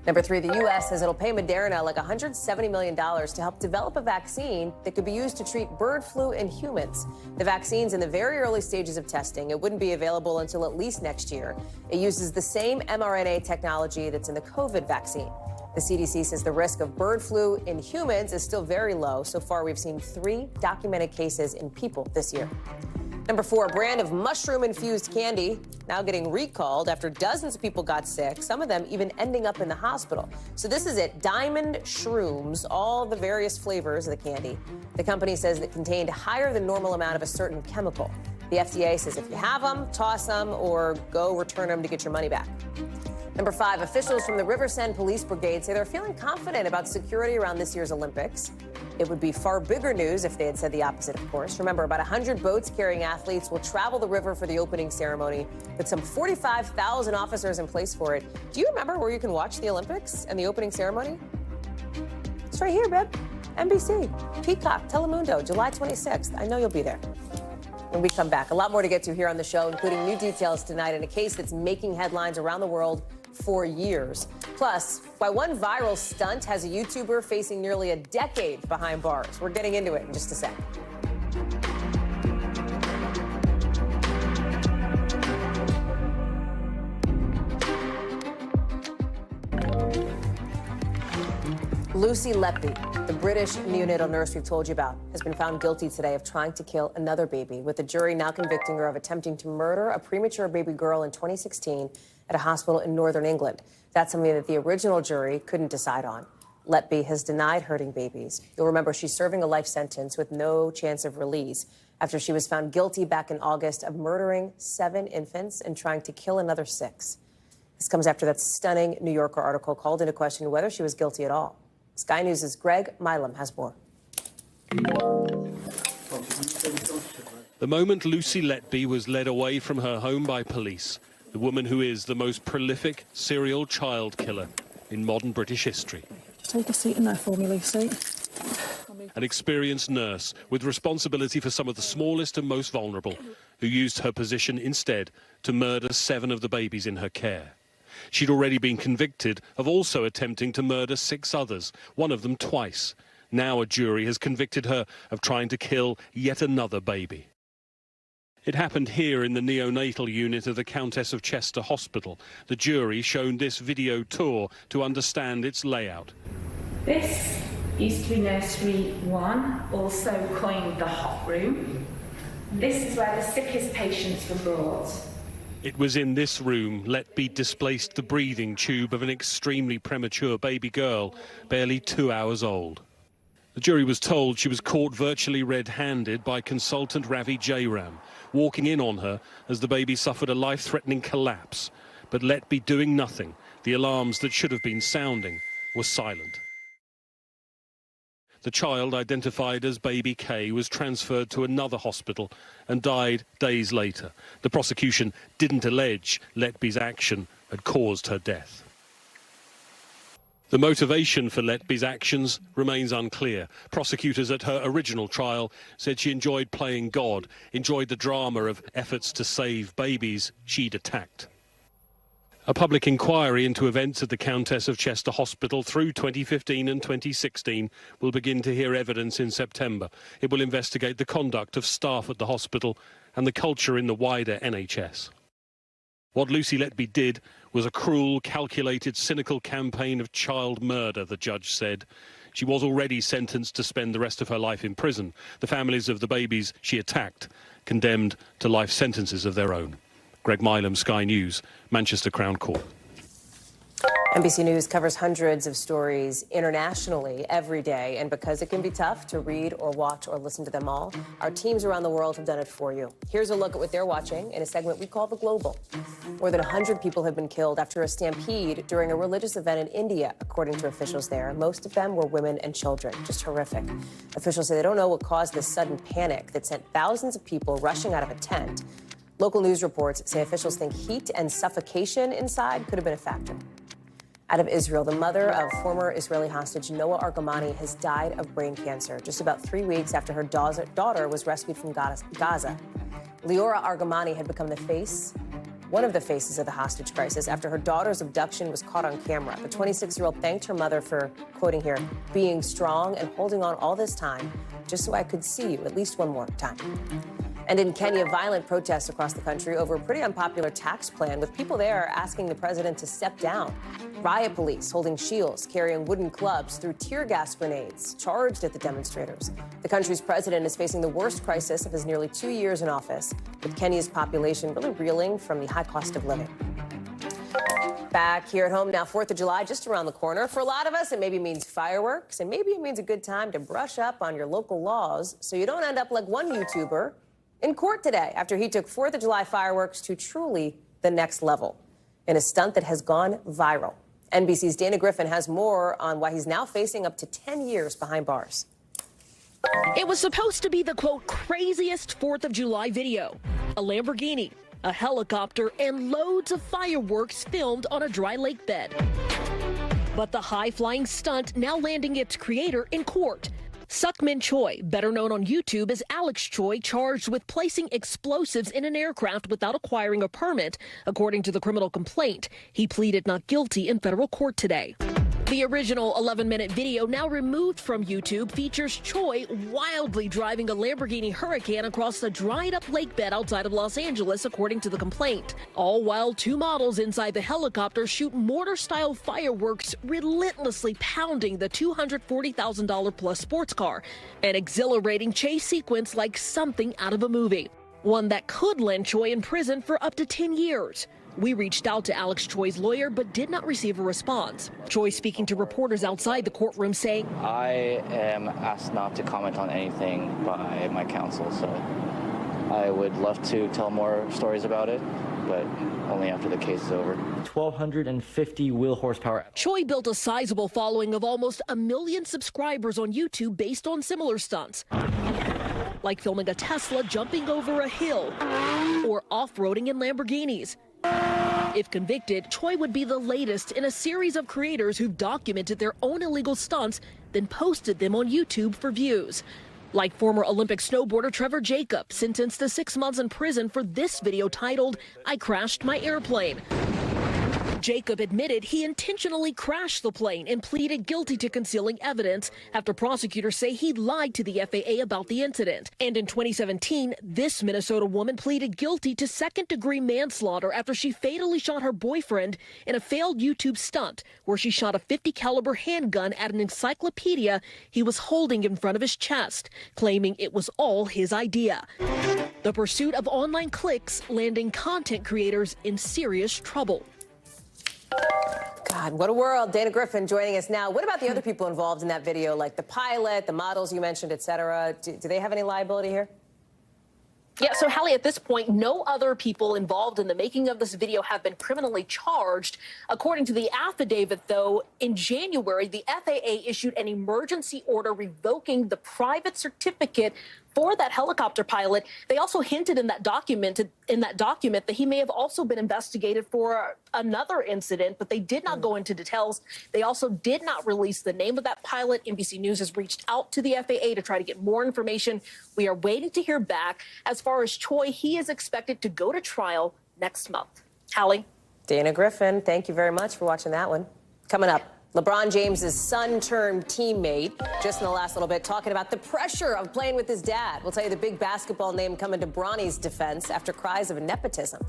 Number 3, the U.S. says it'll pay Moderna like $170 million to help develop a vaccine that could be used to treat bird flu in humans. The vaccine's in the very early stages of testing. It wouldn't be available until at least next year. It uses the same mRNA technology that's in the COVID vaccine. The CDC says the risk of bird flu in humans is still very low. So far, we've seen 3 documented cases in people this year. Number 4, a brand of mushroom-infused candy now getting recalled after dozens of people got sick, some of them even ending up in the hospital. So this is it, Diamond Shrooms, all the various flavors of the candy. The company says it contained a higher than normal amount of a certain chemical. The FDA says if you have them, toss them or go return them to get your money back. Number 5, officials from the Riversend Police Brigade say they're feeling confident about security around this year's Olympics. It would be far bigger news if they had said the opposite, of course. Remember, about 100 boats carrying athletes will travel the river for the opening ceremony, with some 45,000 officers in place for it. Do you remember where you can watch the Olympics and the opening ceremony? It's right here, babe. NBC, Peacock, Telemundo, July 26th. I know you'll be there. When we come back, a lot more to get to here on the show, including new details tonight in a case that's making headlines around the world for years. Plus, why one viral stunt has a YouTuber facing nearly a decade behind bars. We're getting into it in just a sec. Lucy Letby, the British neonatal nurse we've told you about, has been found guilty today of trying to kill another baby, with the jury now convicting her of attempting to murder a premature baby girl in 2016 at a hospital in northern England. That's something that the original jury couldn't decide on. Letby has denied hurting babies. You'll remember she's serving a life sentence with no chance of release after she was found guilty back in August of murdering 7 infants and trying to kill another 6. This comes after that stunning New Yorker article called into question whether she was guilty at all. Sky News' Greg Milam has more. The moment Lucy Letby was led away from her home by police, the woman who is the most prolific serial child killer in modern British history. Take a seat in there for me, Lucy. An experienced nurse with responsibility for some of the smallest and most vulnerable, who used her position instead to murder 7 of the babies in her care. She'd already been convicted of also attempting to murder 6 others, one of them twice. Now a jury has convicted her of trying to kill yet another baby. It happened here in the neonatal unit of the Countess of Chester Hospital. The jury shown this video tour to understand its layout. This used to be Nursery 1, also coined the hot room. This is where the sickest patients were brought. It was in this room Letby displaced the breathing tube of an extremely premature baby girl, barely 2 hours old. The jury was told she was caught virtually red-handed by consultant Ravi Jairam, walking in on her as the baby suffered a life-threatening collapse. But Letby doing nothing. The alarms that should have been sounding were silent. The child, identified as baby K, was transferred to another hospital and died days later. The prosecution didn't allege Letby's action had caused her death. The motivation for Letby's actions remains unclear. Prosecutors at her original trial said she enjoyed playing God, enjoyed the drama of efforts to save babies she'd attacked. A public inquiry into events at the Countess of Chester Hospital through 2015 and 2016 will begin to hear evidence in September. It will investigate the conduct of staff at the hospital and the culture in the wider NHS. What Lucy Letby did was a cruel, calculated, cynical campaign of child murder, the judge said. She was already sentenced to spend the rest of her life in prison. The families of the babies she attacked condemned to life sentences of their own. Greg Milam, Sky News, Manchester Crown Court. NBC News covers hundreds of stories internationally every day, and because it can be tough to read or watch or listen to them all, our teams around the world have done it for you. Here's a look at what they're watching in a segment we call The Global. More than 100 people have been killed after a stampede during a religious event in India, according to officials there. Most of them were women and children. Just horrific. Officials say they don't know what caused this sudden panic that sent thousands of people rushing out of a tent. Local news reports say officials think heat and suffocation inside could have been a factor. Out of Israel, the mother of former Israeli hostage Noah Argamani has died of brain cancer just about 3 weeks after her daughter was rescued from Gaza. Leora Argamani had become one of the faces of the hostage crisis after her daughter's abduction was caught on camera. The 26-year-old thanked her mother for, quoting here, being strong and holding on all this time just so I could see you at least one more time. And in Kenya, violent protests across the country over a pretty unpopular tax plan, with people there asking the president to step down. Riot police holding shields, carrying wooden clubs, threw tear gas grenades, charged at the demonstrators. The country's president is facing the worst crisis of his nearly 2 years in office, with Kenya's population really reeling from the high cost of living. Back here at home now, 4th of July just around the corner. For a lot of us, it maybe means fireworks, and maybe it means a good time to brush up on your local laws so you don't end up like one YouTuber in court today after he took 4th of July fireworks to truly the next level in a stunt that has gone viral. NBC's Dana Griffin has more on why he's now facing up to 10 years behind bars. It was supposed to be the, quote, craziest 4th of July video. A Lamborghini, a helicopter, and loads of fireworks filmed on a dry lake bed. But the high-flying stunt now landing its creator in court. Sukmin Choi, better known on YouTube as Alex Choi, charged with placing explosives in an aircraft without acquiring a permit, according to the criminal complaint. He pleaded not guilty in federal court today. The original 11-minute video, now removed from YouTube, features Choi wildly driving a Lamborghini Huracan across the dried-up lake bed outside of Los Angeles, according to the complaint. All while two models inside the helicopter shoot mortar-style fireworks, relentlessly pounding the $240,000-plus sports car. An exhilarating chase sequence like something out of a movie. One that could land Choi in prison for up to 10 years. We reached out to Alex Choi's lawyer, but did not receive a response. Choi speaking to reporters outside the courtroom saying, I am asked not to comment on anything by my counsel, so I would love to tell more stories about it, but only after the case is over. 1,250 wheel horsepower. Choi built a sizable following of almost 1 million subscribers on YouTube based on similar stunts, like filming a Tesla jumping over a hill or off-roading in Lamborghinis. If convicted, Choi would be the latest in a series of creators who've documented their own illegal stunts, then posted them on YouTube for views. Like former Olympic snowboarder Trevor Jacob, sentenced to 6 months in prison for this video titled, I Crashed My Airplane. Jacob admitted he intentionally crashed the plane and pleaded guilty to concealing evidence after prosecutors say he lied to the FAA about the incident. And in 2017, this Minnesota woman pleaded guilty to second-degree manslaughter after she fatally shot her boyfriend in a failed YouTube stunt where she shot a .50 caliber handgun at an encyclopedia he was holding in front of his chest, claiming it was all his idea. The pursuit of online clicks landing content creators in serious trouble. God, what a world. Dana Griffin joining us now. What about the other people involved in that video, like the pilot, the models you mentioned, et cetera? Do they have any liability here? Yeah, so Hallie, at this point, no other people involved in the making of this video have been criminally charged. According to the affidavit, though, in January, the FAA issued an emergency order revoking the private certificate for that helicopter pilot. They also hinted in that document that he may have also been investigated for another incident, but they did not go into details. They also did not release the name of that pilot. NBC News has reached out to the FAA to try to get more information. We are waiting to hear back. As far as Choi, he is expected to go to trial next month. Hallie? Dana Griffin, thank you very much for watching that one. Coming up, LeBron James's son-turned teammate, just in the last little bit, talking about the pressure of playing with his dad. We'll tell you the big basketball name coming to Bronny's defense after cries of nepotism.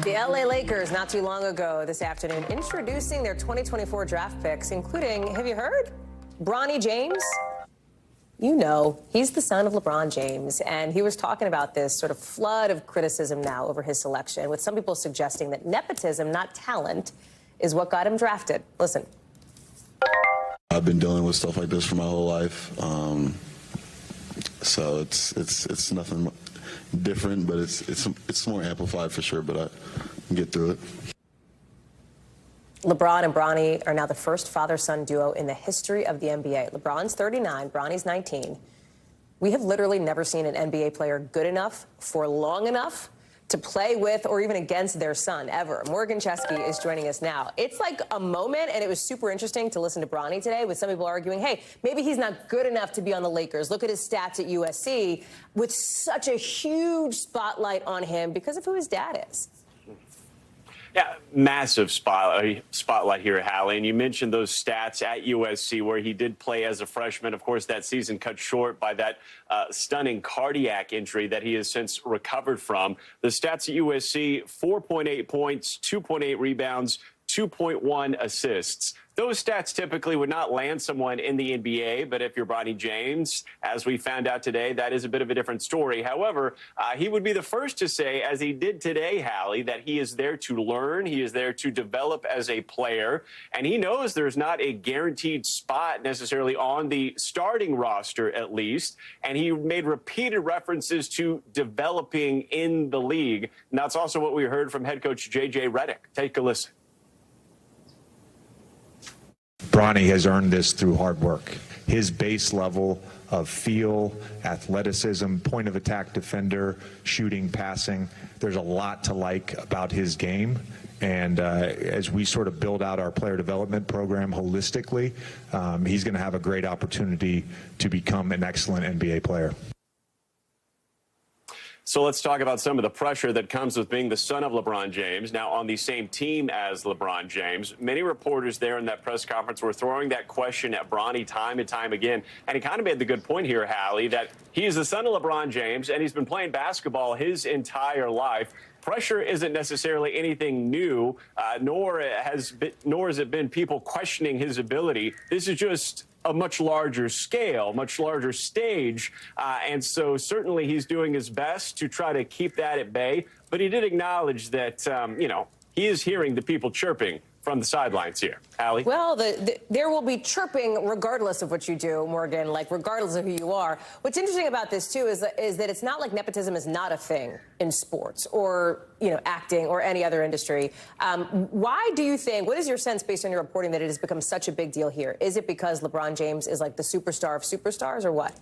The LA Lakers, not too long ago this afternoon, introducing their 2024 draft picks, including, have you heard? Bronny James. You know, he's the son of LeBron James, and he was talking about this sort of flood of criticism now over his selection, with some people suggesting that nepotism, not talent, is what got him drafted. Listen. I've been dealing with stuff like this for my whole life, so it's nothing different, but it's more amplified for sure, but I can get through it. LeBron and Bronny are now the first father-son duo in the history of the NBA. LeBron's 39, Bronny's 19. We have literally never seen an NBA player good enough for long enough to play with or even against their son, ever. Morgan Chesky is joining us now. It's like a moment, and it was super interesting to listen to Bronny today, with some people arguing, hey, maybe he's not good enough to be on the Lakers. Look at his stats at USC, with such a huge spotlight on him because of who his dad is. Yeah, massive spotlight here, Hallie. And you mentioned those stats at USC where he did play as a freshman. Of course, that season cut short by that stunning cardiac injury that he has since recovered from. The stats at USC, 4.8 points, 2.8 rebounds, 2.1 assists. Those stats typically would not land someone in the NBA, but if you're Bronny James, as we found out today, that is a bit of a different story. However, he would be the first to say, as he did today, Hallie, that he is there to learn, he is there to develop as a player, and he knows there's not a guaranteed spot necessarily on the starting roster, at least, and he made repeated references to developing in the league. And that's also what we heard from head coach J.J. Redick. Take a listen. Bronny has earned this through hard work. His base level of feel, athleticism, point of attack defender, shooting, passing, there's a lot to like about his game. And as we sort of build out our player development program holistically, he's going to have a great opportunity to become an excellent NBA player. So let's talk about some of the pressure that comes with being the son of LeBron James, now on the same team as LeBron James. Many reporters there in that press conference were throwing that question at Bronny time and time again. And he kind of made the good point here, Hallie, that he is the son of LeBron James, and he's been playing basketball his entire life. Pressure isn't necessarily anything new, nor has it been people questioning his ability. This is just a much larger scale, much larger stage. And so certainly he's doing his best to try to keep that at bay. But he did acknowledge that, you know, he is hearing the people chirping from the sidelines here. Hallie? Well, there will be chirping regardless of what you do, Morgan, like regardless of who you are. What's interesting about this, too, is that it's not like nepotism is not a thing in sports or, you know, acting or any other industry. Why do you think, what is your sense based on your reporting that it has become such a big deal here? Is it because LeBron James is like the superstar of superstars or what?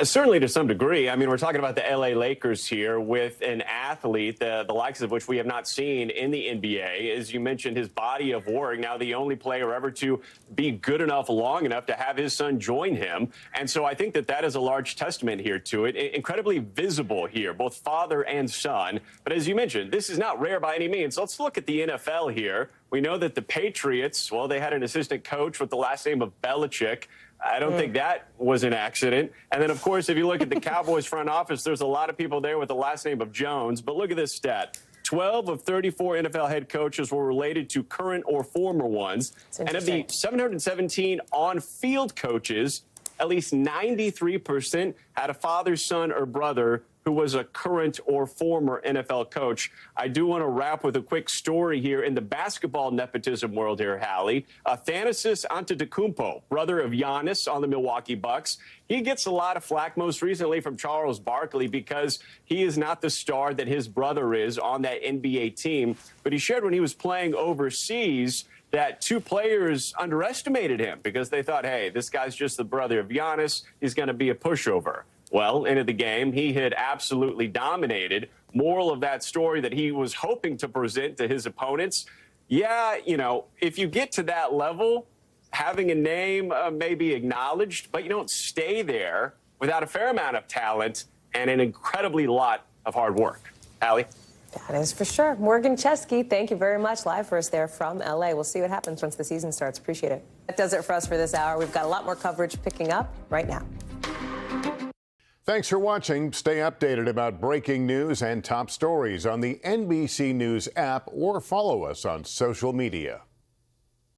Certainly to some degree. I mean, we're talking about the L.A. Lakers here with an athlete, the likes of which we have not seen in the NBA. As you mentioned, his body of work, now the only player ever to be good enough, long enough to have his son join him. And so I think that that is a large testament here to it. Incredibly visible here, both father and son. But as you mentioned, this is not rare by any means. Let's look at the NFL here. We know that the Patriots, well, they had an assistant coach with the last name of Belichick. I don't think that was an accident. And then, of course, if you look at the Cowboys front office, there's a lot of people there with the last name of Jones. But look at this stat. 12 of 34 NFL head coaches were related to current or former ones. And of the 717 on-field coaches, at least 93% had a father, son, or brother who was a current or former NFL coach. I do want to wrap with a quick story here in the basketball nepotism world here, Hallie. Thanasis Antetokounmpo, brother of Giannis on the Milwaukee Bucks. He gets a lot of flack most recently from Charles Barkley because he is not the star that his brother is on that NBA team. But he shared when he was playing overseas that two players underestimated him because they thought, hey, this guy's just the brother of Giannis. He's going to be a pushover. Well, into the game, he had absolutely dominated. Moral of that story that he was hoping to present to his opponents. Yeah, you know, if you get to that level, having a name may be acknowledged, but you don't stay there without a fair amount of talent and an incredibly lot of hard work. Hallie? That is for sure. Morgan Chesky, thank you very much. Live for us there from L.A. We'll see what happens once the season starts. Appreciate it. That does it for us for this hour. We've got a lot more coverage picking up right now. Thanks for watching. Stay updated about breaking news and top stories on the NBC News app or follow us on social media.